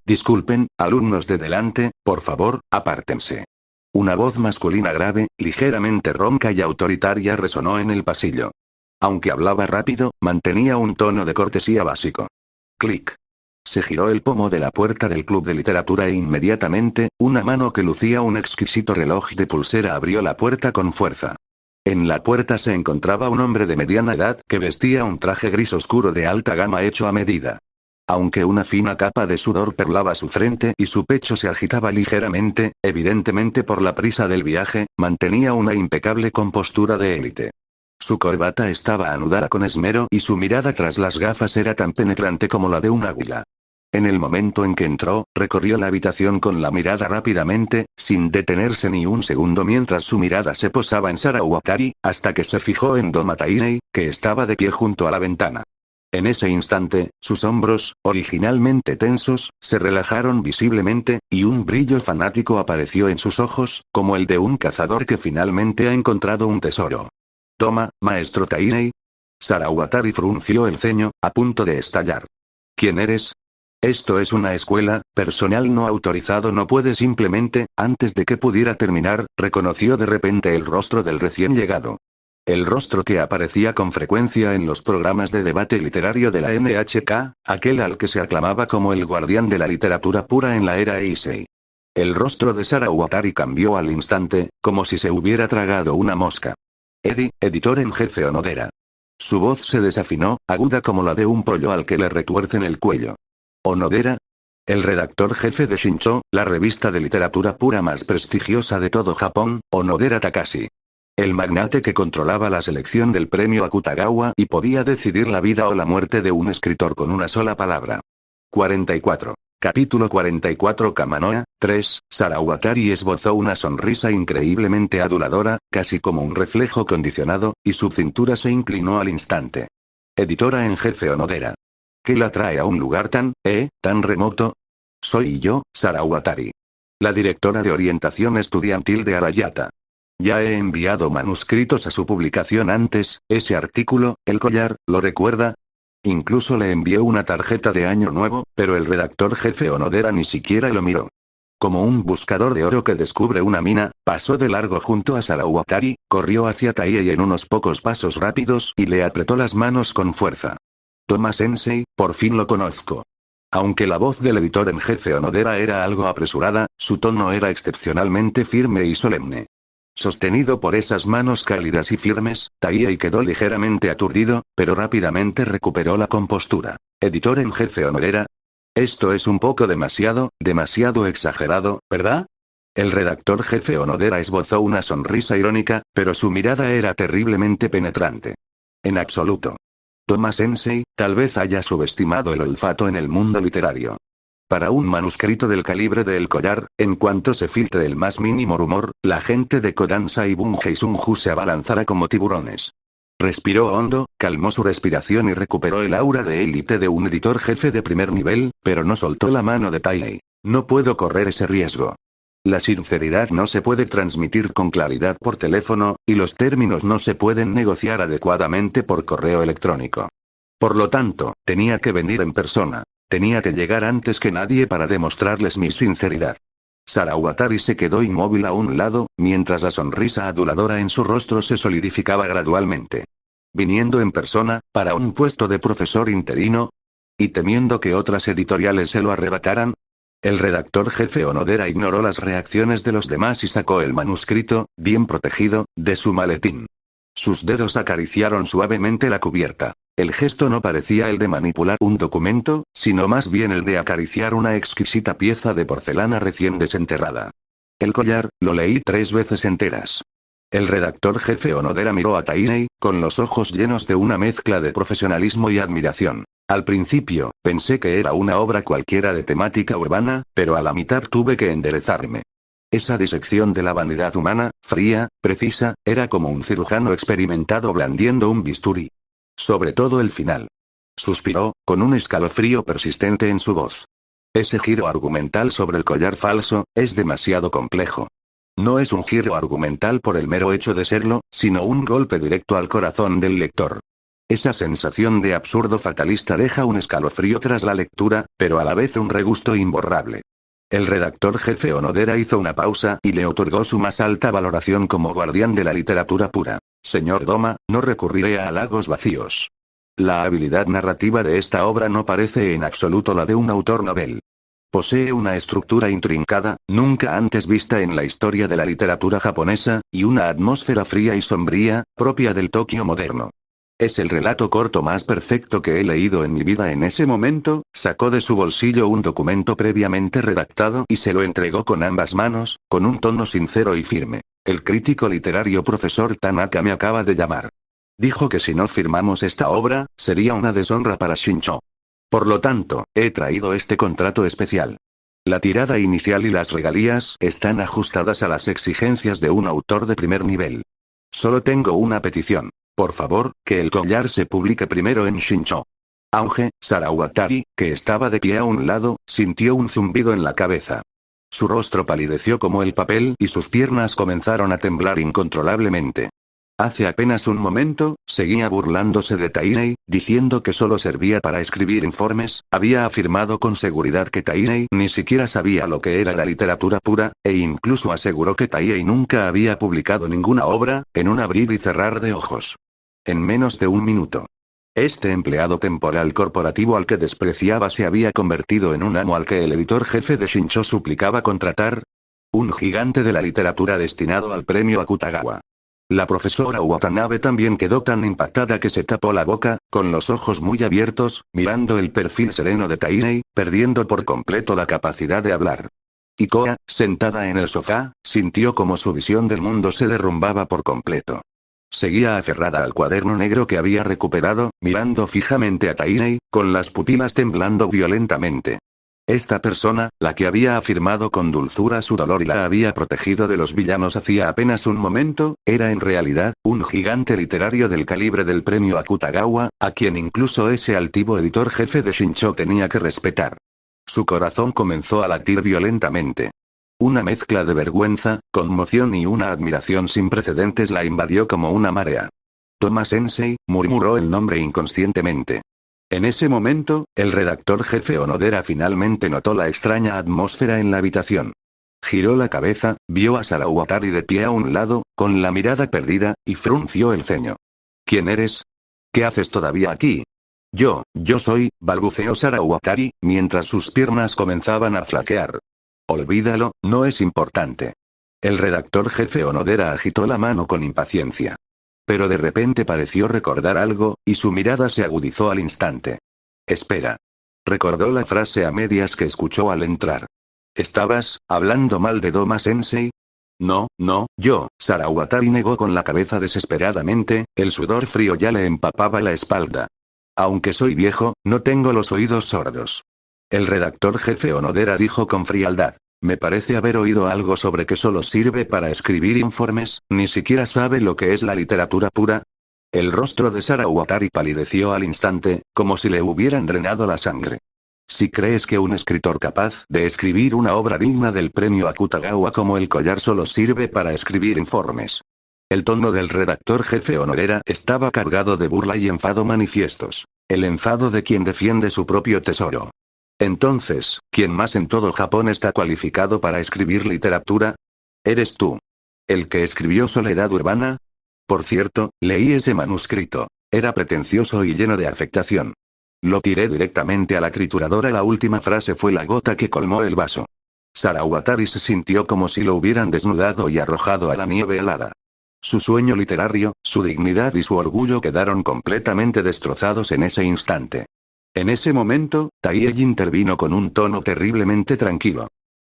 Speaker 2: Disculpen, alumnos de delante, por favor, apártense. Una voz masculina grave, ligeramente ronca y autoritaria resonó en el pasillo. Aunque hablaba rápido, mantenía un tono de cortesía básico. Clic. Se giró el pomo de la puerta del club de literatura e inmediatamente, una mano que lucía un exquisito reloj de pulsera abrió la puerta con fuerza. En la puerta se encontraba un hombre de mediana edad que vestía un traje gris oscuro de alta gama hecho a medida. Aunque una fina capa de sudor perlaba su frente y su pecho se agitaba ligeramente, evidentemente por la prisa del viaje, mantenía una impecable compostura de élite. Su corbata estaba anudada con esmero y su mirada tras las gafas era tan penetrante como la de un águila. En el momento en que entró, recorrió la habitación con la mirada rápidamente, sin detenerse ni un segundo mientras su mirada se posaba en Sarawatari, hasta que se fijó en Doma Tainei, que estaba de pie junto a la ventana. En ese instante, sus hombros, originalmente tensos, se relajaron visiblemente, y un brillo fanático apareció en sus ojos, como el de un cazador que finalmente ha encontrado un tesoro. Toma, maestro Tainei. Sarawatari frunció el ceño, a punto de estallar. ¿Quién eres? Esto es una escuela, personal no autorizado no puede simplemente, antes de que pudiera terminar, reconoció de repente el rostro del recién llegado. El rostro que aparecía con frecuencia en los programas de debate literario de la NHK, aquel al que se aclamaba como el guardián de la literatura pura en la era Heisei. El rostro de Sarawatari cambió al instante, como si se hubiera tragado una mosca. Eddie, editor en jefe Onodera. Su voz se desafinó, aguda como la de un pollo al que le retuercen el cuello. ¿Onodera? El redactor jefe de Shincho, la revista de literatura pura más prestigiosa de todo Japón, Onodera Takashi. El magnate que controlaba la selección del premio Akutagawa y podía decidir la vida o la muerte de un escritor con una sola palabra. 44. Capítulo 44 Kamanoa, 3, Sarawatari esbozó una sonrisa increíblemente aduladora, casi como un reflejo condicionado, y su cintura se inclinó al instante. Editora en jefe Onodera. ¿Qué la trae a un lugar tan remoto? Soy yo, Sarawatari. La directora de orientación estudiantil de Arayata. Ya he enviado manuscritos a su publicación antes, ese artículo, el collar, ¿lo recuerda? Incluso le envié una tarjeta de año nuevo, pero el redactor jefe Onodera ni siquiera lo miró. Como un buscador de oro que descubre una mina, pasó de largo junto a Sarawatari, corrió hacia Taie en unos pocos pasos rápidos y le apretó las manos con fuerza. Toma Sensei, por fin lo conozco. Aunque la voz del editor en jefe Onodera era algo apresurada, su tono era excepcionalmente firme y solemne. Sostenido por esas manos cálidas y firmes, Taie quedó ligeramente aturdido, pero rápidamente recuperó la compostura. Editor en jefe Onodera. Esto es un poco demasiado exagerado, ¿verdad? El redactor jefe Onodera esbozó una sonrisa irónica, pero su mirada era terriblemente penetrante. En absoluto. Toma Sensei, tal vez haya subestimado el olfato en el mundo literario. Para un manuscrito del calibre de El Collar, en cuanto se filtre el más mínimo rumor, la gente de Kodansha y Bunhei Sunju se abalanzará como tiburones. Respiró hondo, calmó su respiración y recuperó el aura de élite de un editor jefe de primer nivel, pero no soltó la mano de Tainei. No puedo correr ese riesgo. La sinceridad no se puede transmitir con claridad por teléfono, y los términos no se pueden negociar adecuadamente por correo electrónico. Por lo tanto, tenía que venir en persona. Tenía que llegar antes que nadie para demostrarles mi sinceridad. Sarawatari se quedó inmóvil a un lado, mientras la sonrisa aduladora en su rostro se solidificaba gradualmente. Viniendo en persona, para un puesto de profesor interino, y temiendo que otras editoriales se lo arrebataran, el redactor jefe Onodera ignoró las reacciones de los demás y sacó el manuscrito, bien protegido, de su maletín. Sus dedos acariciaron suavemente la cubierta. El gesto no parecía el de manipular un documento, sino más bien el de acariciar una exquisita pieza de porcelana recién desenterrada. El collar, lo leí 3 veces enteras. El redactor jefe Onodera miró a Tainei, con los ojos llenos de una mezcla de profesionalismo y admiración. Al principio, pensé que era una obra cualquiera de temática urbana, pero a la mitad tuve que enderezarme. Esa disección de la vanidad humana, fría, precisa, era como un cirujano experimentado blandiendo un bisturí. Sobre todo el final. Suspiró, con un escalofrío persistente en su voz. Ese giro argumental sobre el collar falso, es demasiado complejo. No es un giro argumental por el mero hecho de serlo, sino un golpe directo al corazón del lector. Esa sensación de absurdo fatalista deja un escalofrío tras la lectura, pero a la vez un regusto imborrable. El redactor jefe Onodera hizo una pausa y le otorgó su más alta valoración como guardián de la literatura pura. Señor Doma, no recurriré a halagos vacíos. La habilidad narrativa de esta obra no parece en absoluto la de un autor novel. Posee una estructura intrincada, nunca antes vista en la historia de la literatura japonesa, y una atmósfera fría y sombría, propia del Tokio moderno. Es el relato corto más perfecto que he leído en mi vida. En ese momento, sacó de su bolsillo un documento previamente redactado y se lo entregó con ambas manos, con un tono sincero y firme. El crítico literario profesor Tanaka me acaba de llamar. Dijo que si no firmamos esta obra, sería una deshonra para Shincho. Por lo tanto, he traído este contrato especial. La tirada inicial y las regalías están ajustadas a las exigencias de un autor de primer nivel. Solo tengo una petición. Por favor, que el collar se publique primero en Shincho. Auge, Sarawatari, que estaba de pie a un lado, sintió un zumbido en la cabeza. Su rostro palideció como el papel y sus piernas comenzaron a temblar incontrolablemente. Hace apenas un momento, seguía burlándose de Tainei, diciendo que solo servía para escribir informes, había afirmado con seguridad que Tainei ni siquiera sabía lo que era la literatura pura, e incluso aseguró que Tainei nunca había publicado ninguna obra, en un abrir y cerrar de ojos. En menos de un minuto. Este empleado temporal corporativo al que despreciaba se había convertido en un amo al que el editor jefe de Shincho suplicaba contratar. Un gigante de la literatura destinado al premio Akutagawa. La profesora Watanabe también quedó tan impactada que se tapó la boca, con los ojos muy abiertos, mirando el perfil sereno de Tainei, perdiendo por completo la capacidad de hablar. Ikoa, sentada en el sofá, sintió como su visión del mundo se derrumbaba por completo. Seguía aferrada al cuaderno negro que había recuperado, mirando fijamente a Tainei, con las pupilas temblando violentamente. Esta persona, la que había afirmado con dulzura su dolor y la había protegido de los villanos hacía apenas un momento, era en realidad, un gigante literario del calibre del premio Akutagawa, a quien incluso ese altivo editor jefe de Shincho tenía que respetar. Su corazón comenzó a latir violentamente. Una mezcla de vergüenza, conmoción y una admiración sin precedentes la invadió como una marea. Toma-sensei, murmuró el nombre inconscientemente. En ese momento, el redactor jefe Onodera finalmente notó la extraña atmósfera en la habitación. Giró la cabeza, vio a Sarawatari de pie a un lado, con la mirada perdida, y frunció el ceño. ¿Quién eres? ¿Qué haces todavía aquí? Yo soy, balbuceó Sarawatari, mientras sus piernas comenzaban a flaquear. Olvídalo, no es importante. El redactor jefe Onodera agitó la mano con impaciencia. Pero de repente pareció recordar algo, y su mirada se agudizó al instante. Espera. Recordó la frase a medias que escuchó al entrar. ¿Estabas hablando mal de Doma-sensei? No, Sarawatari negó con la cabeza desesperadamente, el sudor frío ya le empapaba la espalda. Aunque soy viejo, no tengo los oídos sordos. El redactor jefe Onodera dijo con frialdad. Me parece haber oído algo sobre que solo sirve para escribir informes, ni siquiera sabe lo que es la literatura pura. El rostro de Sarawatari palideció al instante, como si le hubieran drenado la sangre. Si crees que un escritor capaz de escribir una obra digna del premio Akutagawa como el collar solo sirve para escribir informes. El tono del redactor jefe Onodera estaba cargado de burla y enfado manifiestos. El enfado de quien defiende su propio tesoro. Entonces, ¿quién más en todo Japón está cualificado para escribir literatura? ¿Eres tú? ¿El que escribió Soledad Urbana? Por cierto, leí ese manuscrito. Era pretencioso y lleno de afectación. Lo tiré directamente a la trituradora. La última frase fue la gota que colmó el vaso. Sarawatari se sintió como si lo hubieran desnudado y arrojado a la nieve helada. Su sueño literario, su dignidad y su orgullo quedaron completamente destrozados en ese instante. En ese momento, Taei intervino con un tono terriblemente tranquilo.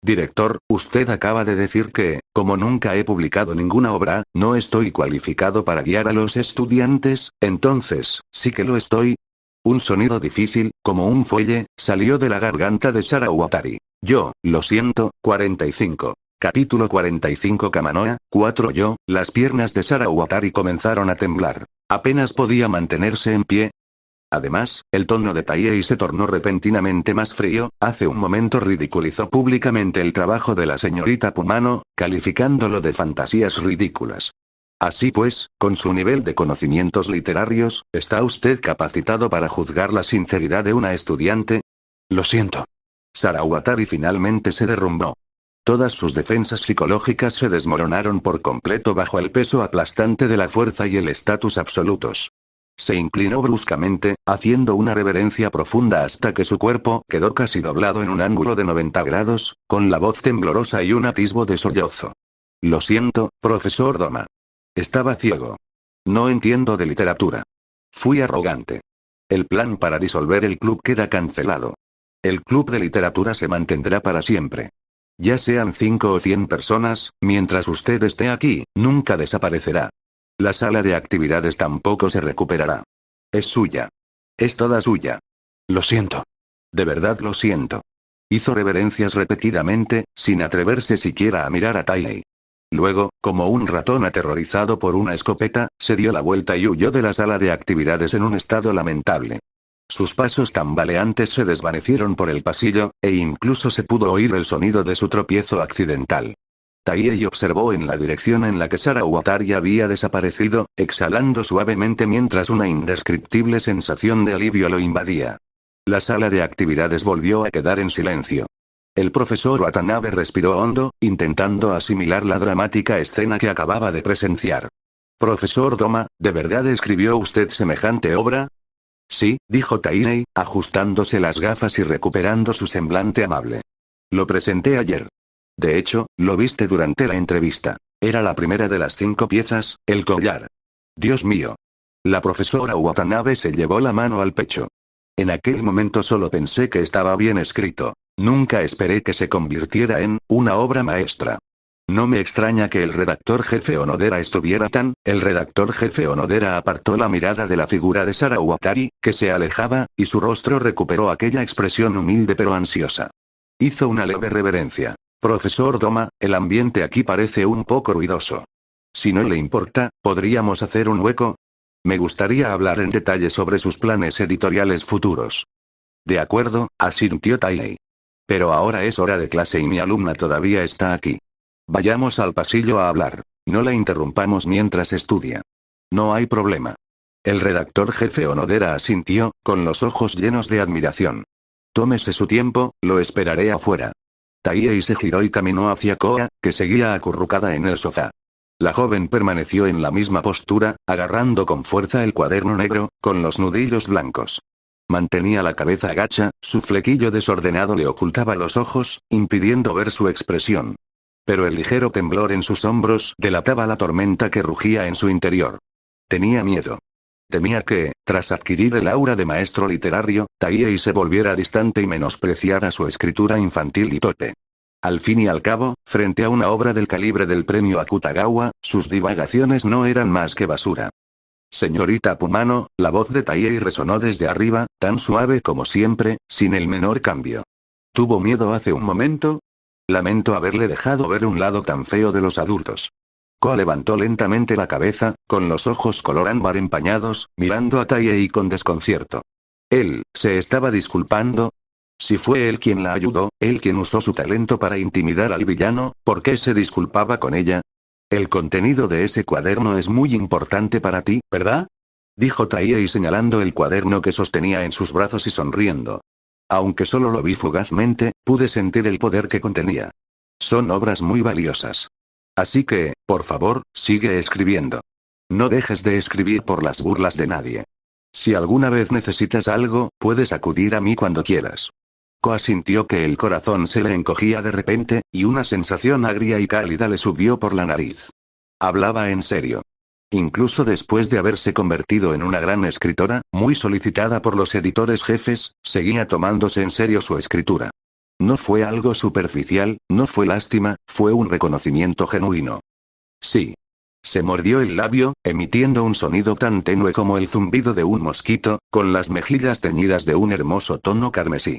Speaker 2: Director, usted acaba de decir que, como nunca he publicado ninguna obra, no estoy cualificado para guiar a los estudiantes, entonces, ¿sí que lo estoy? Un sonido difícil, como un fuelle, salió de la garganta de Sarawatari. Yo, lo siento, 45. Capítulo 45 Kamanoa, 4 Yo, las piernas de Sarawatari comenzaron a temblar. Apenas podía mantenerse en pie. Además, el tono de Taiei se tornó repentinamente más frío. Hace un momento ridiculizó públicamente el trabajo de la señorita Pumano, calificándolo de fantasías ridículas. Así pues, con su nivel de conocimientos literarios, ¿está usted capacitado para juzgar la sinceridad de una estudiante? Lo siento. Sarawatari finalmente se derrumbó. Todas sus defensas psicológicas se desmoronaron por completo bajo el peso aplastante de la fuerza y el estatus absolutos. Se inclinó bruscamente, haciendo una reverencia profunda hasta que su cuerpo quedó casi doblado en un ángulo de 90 grados, con la voz temblorosa y un atisbo de sollozo. Lo siento, profesor Doma. Estaba ciego. No entiendo de literatura. Fui arrogante. El plan para disolver el club queda cancelado. El club de literatura se mantendrá para siempre. Ya sean 5 o 100 personas, mientras usted esté aquí, nunca desaparecerá. La sala de actividades tampoco se recuperará. Es suya. Es toda suya. Lo siento. De verdad lo siento. Hizo reverencias repetidamente, sin atreverse siquiera a mirar a Taiei. Luego, como un ratón aterrorizado por una escopeta, se dio la vuelta y huyó de la sala de actividades en un estado lamentable. Sus pasos tambaleantes se desvanecieron por el pasillo, e incluso se pudo oír el sonido de su tropiezo accidental. Taiei observó en la dirección en la que Sarawatari había desaparecido, exhalando suavemente mientras una indescriptible sensación de alivio lo invadía. La sala de actividades volvió a quedar en silencio. El profesor Watanabe respiró hondo, intentando asimilar la dramática escena que acababa de presenciar. Profesor Doma, ¿de verdad escribió usted semejante obra? Sí, dijo Taiei, ajustándose las gafas y recuperando su semblante amable. Lo presenté ayer. De hecho, lo viste durante la entrevista. Era la primera de las 5 piezas, el collar. Dios mío. La profesora Watanabe se llevó la mano al pecho. En aquel momento solo pensé que estaba bien escrito. Nunca esperé que se convirtiera en una obra maestra. No me extraña que el redactor jefe Onodera estuviera tan. El redactor jefe Onodera apartó la mirada de la figura de Sarawatari, que se alejaba, y su rostro recuperó aquella expresión humilde pero ansiosa. Hizo una leve reverencia. Profesor Doma, el ambiente aquí parece un poco ruidoso. Si no le importa, ¿podríamos hacer un hueco? Me gustaría hablar en detalle sobre sus planes editoriales futuros. De acuerdo, asintió Taiei. Pero ahora es hora de clase y mi alumna todavía está aquí. Vayamos al pasillo a hablar. No la interrumpamos mientras estudia. No hay problema. El redactor jefe Onodera asintió, con los ojos llenos de admiración. Tómese su tiempo, lo esperaré afuera. Taiei se giró y caminó hacia Koa, que seguía acurrucada en el sofá. La joven permaneció en la misma postura, agarrando con fuerza el cuaderno negro, con los nudillos blancos. Mantenía la cabeza agacha, su flequillo desordenado le ocultaba los ojos, impidiendo ver su expresión. Pero el ligero temblor en sus hombros delataba la tormenta que rugía en su interior. Tenía miedo. Temía que, tras adquirir el aura de maestro literario, Taiei se volviera distante y menospreciara su escritura infantil y torpe. Al fin y al cabo, frente a una obra del calibre del premio Akutagawa, sus divagaciones no eran más que basura. Señorita Pumano, la voz de Taiei resonó desde arriba, tan suave como siempre, sin el menor cambio. ¿Tuvo miedo hace un momento? Lamento haberle dejado ver un lado tan feo de los adultos. Koa levantó lentamente la cabeza, con los ojos color ámbar empañados, mirando a Taiei con desconcierto. Él, ¿se estaba disculpando? Si fue él quien la ayudó, él quien usó su talento para intimidar al villano, ¿por qué se disculpaba con ella? El contenido de ese cuaderno es muy importante para ti, ¿verdad? Dijo Taiei señalando el cuaderno que sostenía en sus brazos y sonriendo. Aunque solo lo vi fugazmente, pude sentir el poder que contenía. Son obras muy valiosas. Así que, por favor, sigue escribiendo. No dejes de escribir por las burlas de nadie. Si alguna vez necesitas algo, puedes acudir a mí cuando quieras. Koa sintió que el corazón se le encogía de repente, y una sensación agria y cálida le subió por la nariz. Hablaba en serio. Incluso después de haberse convertido en una gran escritora, muy solicitada por los editores jefes, seguía tomándose en serio su escritura. No fue algo superficial, no fue lástima, fue un reconocimiento genuino. Sí. Se mordió el labio, emitiendo un sonido tan tenue como el zumbido de un mosquito, con las mejillas teñidas de un hermoso tono carmesí.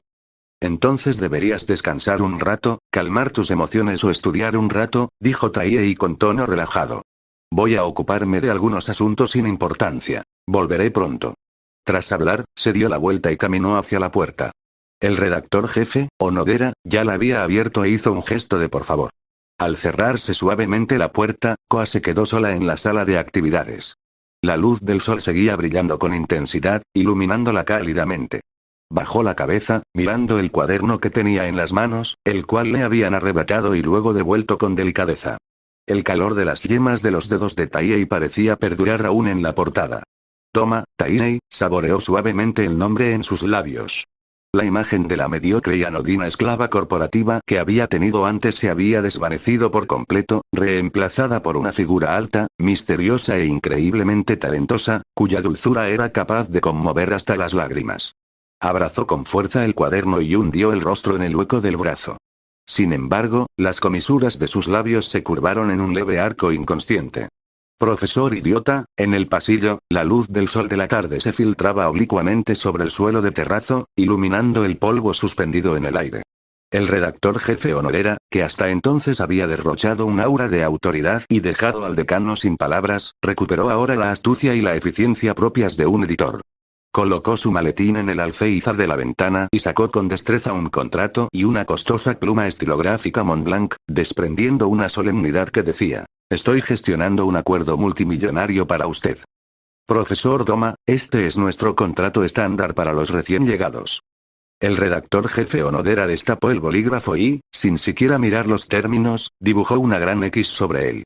Speaker 2: Entonces deberías descansar un rato, calmar tus emociones o estudiar un rato, dijo Taihei con tono relajado. Voy a ocuparme de algunos asuntos sin importancia. Volveré pronto. Tras hablar, se dio la vuelta y caminó hacia la puerta. El redactor jefe, Onodera, ya la había abierto e hizo un gesto de por favor. Al cerrarse suavemente la puerta, Koa se quedó sola en la sala de actividades. La luz del sol seguía brillando con intensidad, iluminándola cálidamente. Bajó la cabeza, mirando el cuaderno que tenía en las manos, el cual le habían arrebatado y luego devuelto con delicadeza. El calor de las yemas de los dedos de Taihei parecía perdurar aún en la portada. Toma, Taihei, saboreó suavemente el nombre en sus labios. La imagen de la mediocre y anodina esclava corporativa que había tenido antes se había desvanecido por completo, reemplazada por una figura alta, misteriosa e increíblemente talentosa, cuya dulzura era capaz de conmover hasta las lágrimas. Abrazó con fuerza el cuaderno y hundió el rostro en el hueco del brazo. Sin embargo, las comisuras de sus labios se curvaron en un leve arco inconsciente. Profesor idiota, en el pasillo, la luz del sol de la tarde se filtraba oblicuamente sobre el suelo de terrazo, iluminando el polvo suspendido en el aire. El redactor jefe Onodera, que hasta entonces había derrochado un aura de autoridad y dejado al decano sin palabras, recuperó ahora la astucia y la eficiencia propias de un editor. Colocó su maletín en el alféizar de la ventana y sacó con destreza un contrato y una costosa pluma estilográfica Montblanc, desprendiendo una solemnidad que decía: estoy gestionando un acuerdo multimillonario para usted. Profesor Doma, este es nuestro contrato estándar para los recién llegados. El redactor jefe Onodera destapó el bolígrafo y, sin siquiera mirar los términos, dibujó una gran X sobre él.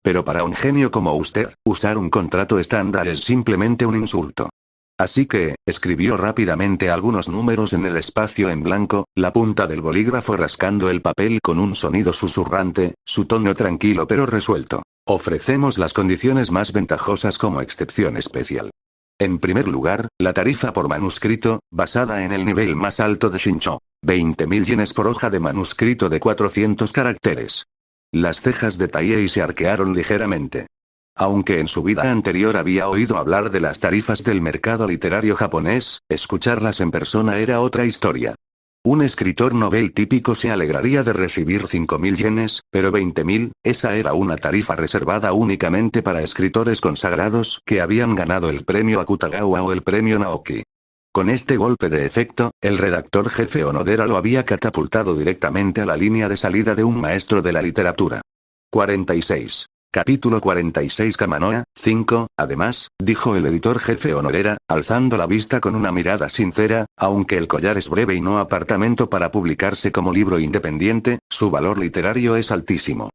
Speaker 2: Pero para un genio como usted, usar un contrato estándar es simplemente un insulto. Así que, escribió rápidamente algunos números en el espacio en blanco, la punta del bolígrafo rascando el papel con un sonido susurrante, su tono tranquilo pero resuelto. Ofrecemos las condiciones más ventajosas como excepción especial. En primer lugar, la tarifa por manuscrito, basada en el nivel más alto de Shincho. 20.000 yenes por hoja de manuscrito de 400 caracteres. Las cejas de Taihei se arquearon ligeramente. Aunque en su vida anterior había oído hablar de las tarifas del mercado literario japonés, escucharlas en persona era otra historia. Un escritor novel típico se alegraría de recibir 5.000 yenes, pero 20.000, esa era una tarifa reservada únicamente para escritores consagrados que habían ganado el premio Akutagawa o el premio Naoki. Con este golpe de efecto, el redactor jefe Onodera lo había catapultado directamente a la línea de salida de un maestro de la literatura. 46. Capítulo 46 Kamanoa, 5, además, dijo el editor jefe Onodera, alzando la vista con una mirada sincera, aunque el collar es breve y no apartamento para publicarse como libro independiente, su valor literario es altísimo.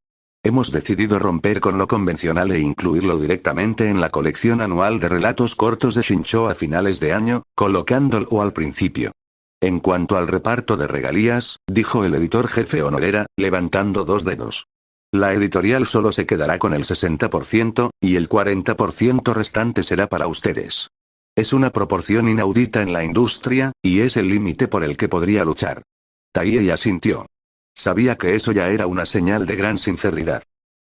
Speaker 2: Hemos decidido romper con lo convencional e incluirlo directamente en la colección anual de relatos cortos de Shincho a finales de año, colocándolo al principio. En cuanto al reparto de regalías, dijo el editor jefe Onodera, levantando dos dedos. La editorial solo se quedará con el 60%, y el 40% restante será para ustedes. Es una proporción inaudita en la industria, y es el límite por el que podría luchar. Taihei asintió. Sabía que eso ya era una señal de gran sinceridad.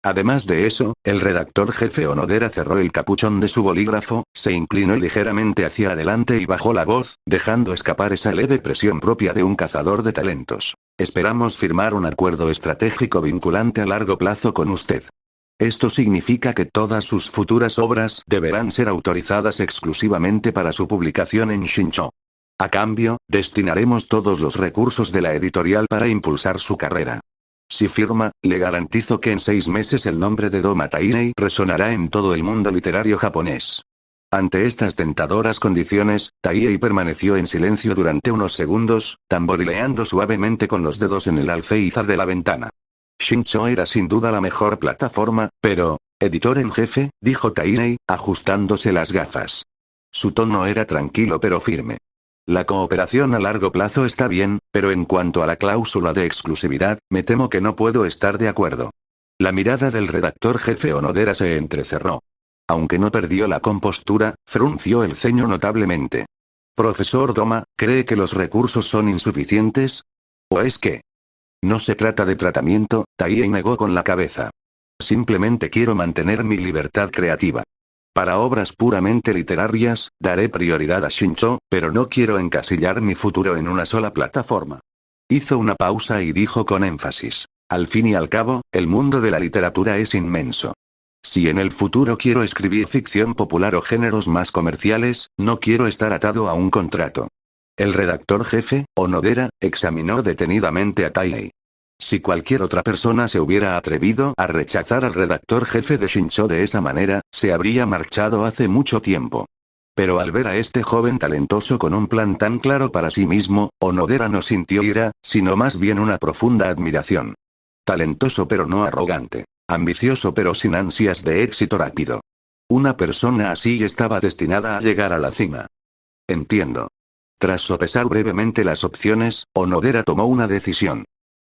Speaker 2: Además de eso, el redactor jefe Onodera cerró el capuchón de su bolígrafo, se inclinó ligeramente hacia adelante y bajó la voz, dejando escapar esa leve presión propia de un cazador de talentos. Esperamos firmar un acuerdo estratégico vinculante a largo plazo con usted. Esto significa que todas sus futuras obras deberán ser autorizadas exclusivamente para su publicación en Shincho. A cambio, destinaremos todos los recursos de la editorial para impulsar su carrera. Si firma, le garantizo que en 6 meses el nombre de Doma Taihei resonará en todo el mundo literario japonés. Ante estas tentadoras condiciones, Taihei permaneció en silencio durante unos segundos, tamborileando suavemente con los dedos en el alféizar de la ventana. Shincho era sin duda la mejor plataforma, pero... Editor en jefe, dijo Taihei, ajustándose las gafas. Su tono era tranquilo pero firme. La cooperación a largo plazo está bien, pero en cuanto a la cláusula de exclusividad, me temo que no puedo estar de acuerdo. La mirada del redactor jefe Onodera se entrecerró. Aunque no perdió la compostura, frunció el ceño notablemente. Profesor Doma, ¿cree que los recursos son insuficientes? ¿O es que? No se trata de tratamiento, Taihei negó con la cabeza. Simplemente quiero mantener mi libertad creativa. Para obras puramente literarias, daré prioridad a Shincho, pero no quiero encasillar mi futuro en una sola plataforma. Hizo una pausa y dijo con énfasis. Al fin y al cabo, el mundo de la literatura es inmenso. Si en el futuro quiero escribir ficción popular o géneros más comerciales, no quiero estar atado a un contrato. El redactor jefe, Onodera, examinó detenidamente a Taihei. Si cualquier otra persona se hubiera atrevido a rechazar al redactor jefe de Shincho de esa manera, se habría marchado hace mucho tiempo. Pero al ver a este joven talentoso con un plan tan claro para sí mismo, Onodera no sintió ira, sino más bien una profunda admiración. Talentoso pero no arrogante. Ambicioso pero sin ansias de éxito rápido. Una persona así estaba destinada a llegar a la cima. Entiendo. Tras sopesar brevemente las opciones, Onodera tomó una decisión.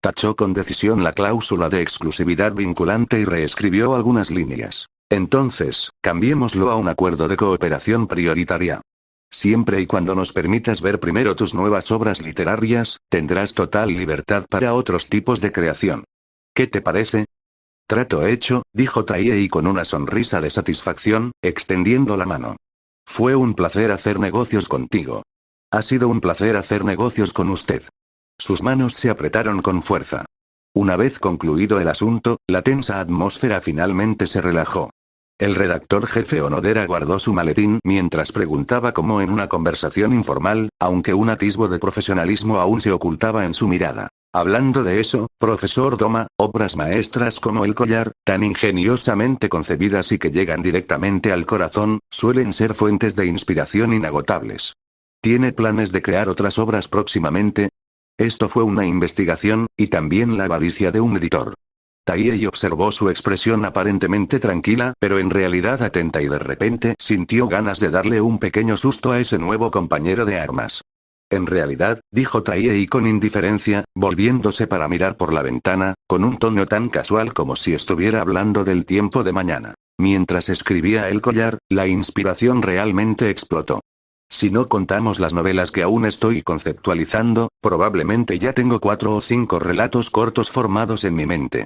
Speaker 2: Tachó con decisión la cláusula de exclusividad vinculante y reescribió algunas líneas. Entonces, cambiémoslo a un acuerdo de cooperación prioritaria. Siempre y cuando nos permitas ver primero tus nuevas obras literarias, tendrás total libertad para otros tipos de creación. ¿Qué te parece? Trato hecho, dijo Taihei con una sonrisa de satisfacción, extendiendo la mano. Fue un placer hacer negocios contigo. Ha sido un placer hacer negocios con usted. Sus manos se apretaron con fuerza. Una vez concluido el asunto, la tensa atmósfera finalmente se relajó. El redactor jefe Onodera guardó su maletín mientras preguntaba como en una conversación informal, aunque un atisbo de profesionalismo aún se ocultaba en su mirada. Hablando de eso, profesor Doma, obras maestras como El collar, tan ingeniosamente concebidas y que llegan directamente al corazón, suelen ser fuentes de inspiración inagotables. ¿Tiene planes de crear otras obras próximamente? Esto fue una investigación, y también la avaricia de un editor. Taihei observó su expresión aparentemente tranquila, pero en realidad atenta y de repente sintió ganas de darle un pequeño susto a ese nuevo compañero de armas. En realidad, dijo Taihei con indiferencia, volviéndose para mirar por la ventana, con un tono tan casual como si estuviera hablando del tiempo de mañana. Mientras escribía El collar, la inspiración realmente explotó. Si no contamos las novelas que aún estoy conceptualizando, probablemente ya tengo 4 o 5 relatos cortos formados en mi mente.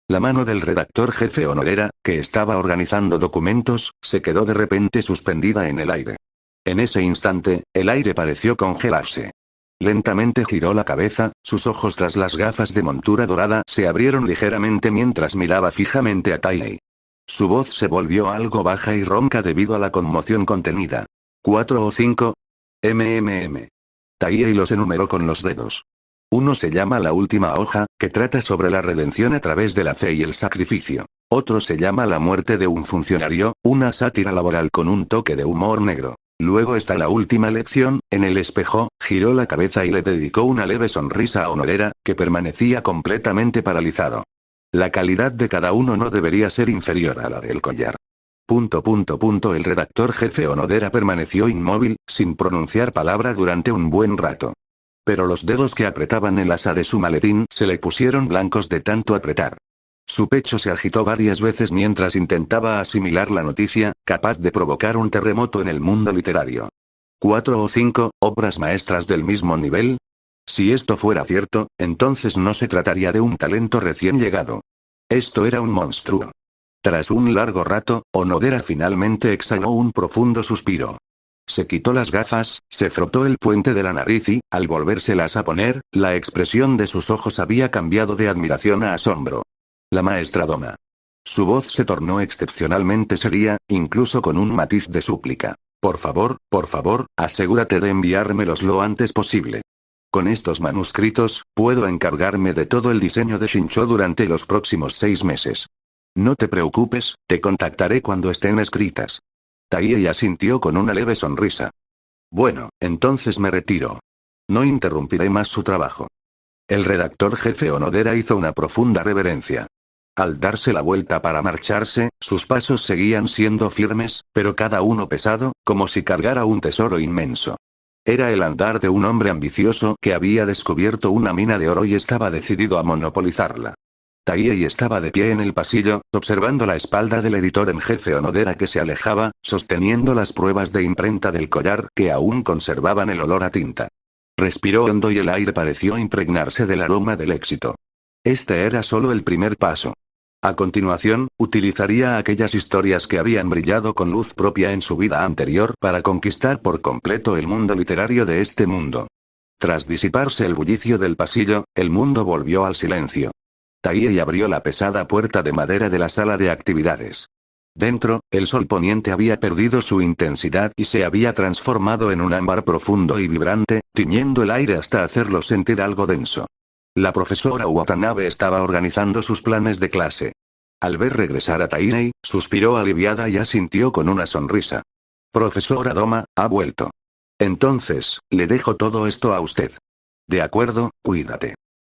Speaker 2: La mano del redactor jefe Onodera, que estaba organizando documentos, se quedó de repente suspendida en el aire. En ese instante, el aire pareció congelarse. Lentamente giró la cabeza, sus ojos tras las gafas de montura dorada se abrieron ligeramente mientras miraba fijamente a Taihei. Su voz se volvió algo baja y ronca debido a la conmoción contenida. 4 o 5. Taihei los enumeró con los dedos. Uno se llama La última hoja, que trata sobre la redención a través de la fe y el sacrificio. Otro se llama La muerte de un funcionario, una sátira laboral con un toque de humor negro. Luego está La última lección, en el espejo, giró la cabeza y le dedicó una leve sonrisa a Onodera, que permanecía completamente paralizado. La calidad de cada uno no debería ser inferior a la del collar. El redactor jefe Onodera permaneció inmóvil, sin pronunciar palabra durante un buen rato. Pero los dedos que apretaban el asa de su maletín se le pusieron blancos de tanto apretar. Su pecho se agitó varias veces mientras intentaba asimilar la noticia, capaz de provocar un terremoto en el mundo literario. 4 o 5 obras maestras del mismo nivel. Si esto fuera cierto, entonces no se trataría de un talento recién llegado. Esto era un monstruo. Tras un largo rato, Onodera finalmente exhaló un profundo suspiro. Se quitó las gafas, se frotó el puente de la nariz y, al volvérselas a poner, la expresión de sus ojos había cambiado de admiración a asombro. La maestra Doma. Su voz se tornó excepcionalmente seria, incluso con un matiz de súplica. Por favor, asegúrate de enviármelos lo antes posible. Con estos manuscritos, puedo encargarme de todo el diseño de Shincho durante los próximos 6 meses. No te preocupes, te contactaré cuando estén escritas. Taihei asintió con una leve sonrisa. Bueno, entonces me retiro. No interrumpiré más su trabajo. El redactor jefe Onodera hizo una profunda reverencia. Al darse la vuelta para marcharse, sus pasos seguían siendo firmes, pero cada uno pesado, como si cargara un tesoro inmenso. Era el andar de un hombre ambicioso que había descubierto una mina de oro y estaba decidido a monopolizarla. Taihei estaba de pie en el pasillo, observando la espalda del editor en jefe Onodera que se alejaba, sosteniendo las pruebas de imprenta del collar que aún conservaban el olor a tinta. Respiró hondo y el aire pareció impregnarse del aroma del éxito. Este era solo el primer paso. A continuación, utilizaría aquellas historias que habían brillado con luz propia en su vida anterior para conquistar por completo el mundo literario de este mundo. Tras disiparse el bullicio del pasillo, el mundo volvió al silencio. Taihei abrió la pesada puerta de madera de la sala de actividades. Dentro, el sol poniente había perdido su intensidad y se había transformado en un ámbar profundo y vibrante, tiñendo el aire hasta hacerlo sentir algo denso. La profesora Watanabe estaba organizando sus planes de clase. Al ver regresar a Taihei, suspiró aliviada y asintió con una sonrisa. Profesora Doma, ha vuelto. Entonces, le dejo todo esto a usted. De acuerdo, cuídate.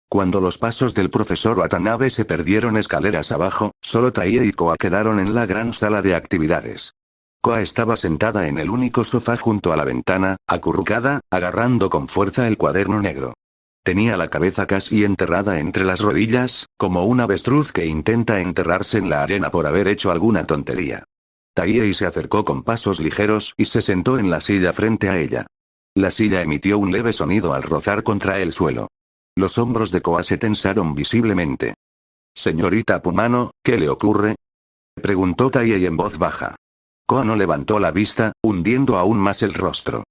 Speaker 2: Cuando los pasos del profesor Watanabe se perdieron escaleras abajo, solo Taihei y Koa quedaron en la gran sala de actividades. Koa estaba sentada en el único sofá junto a la ventana, acurrucada, agarrando con fuerza el cuaderno negro. Tenía la cabeza casi enterrada entre las rodillas, como un avestruz que intenta enterrarse en la arena por haber hecho alguna tontería. Taihei se acercó con pasos ligeros y se sentó en la silla frente a ella. La silla emitió un leve sonido al rozar contra el suelo. Los hombros de Koa se tensaron visiblemente. «Señorita Pumano, ¿qué le ocurre?», preguntó Taihei en voz baja. Koa no levantó la vista, hundiendo aún más el rostro.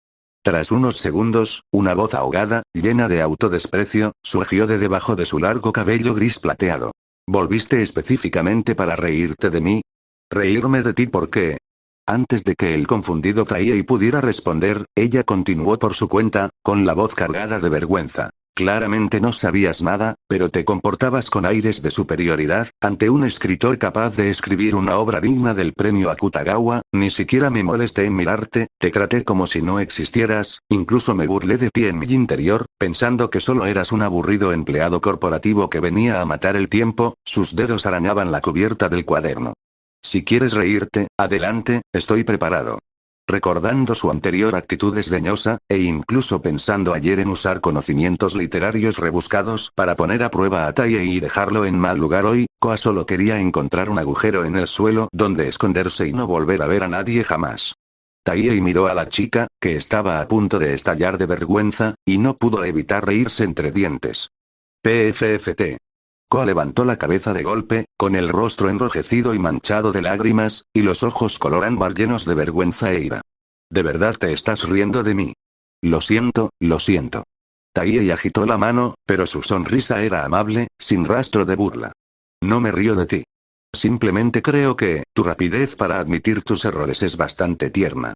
Speaker 2: Tras unos segundos, una voz ahogada, llena de autodesprecio, surgió de debajo de su largo cabello gris plateado. «¿Volviste específicamente para reírte de mí?». «¿Reírme de ti por qué?». Antes de que el confundido Taihei pudiera responder, ella continuó por su cuenta, con la voz cargada de vergüenza. «Claramente no sabías nada, pero te comportabas con aires de superioridad, ante un escritor capaz de escribir una obra digna del premio Akutagawa, ni siquiera me molesté en mirarte, te traté como si no existieras, incluso me burlé de ti en mi interior, pensando que solo eras un aburrido empleado corporativo que venía a matar el tiempo». Sus dedos arañaban la cubierta del cuaderno. «Si quieres reírte, adelante, estoy preparado». Recordando su anterior actitud desdeñosa, e incluso pensando ayer en usar conocimientos literarios rebuscados para poner a prueba a Taihei y dejarlo en mal lugar hoy, Koa solo quería encontrar un agujero en el suelo donde esconderse y no volver a ver a nadie jamás. Taihei miró a la chica, que estaba a punto de estallar de vergüenza, y no pudo evitar reírse entre dientes. «PFFT». Koa levantó la cabeza de golpe, con el rostro enrojecido y manchado de lágrimas, y los ojos color ámbar llenos de vergüenza e ira. «¿De verdad te estás riendo de mí?». Lo siento, lo siento». Taihei agitó la mano, pero su sonrisa era amable, sin rastro de burla. «No me río de ti. Simplemente creo que, tu rapidez para admitir tus errores es bastante tierna».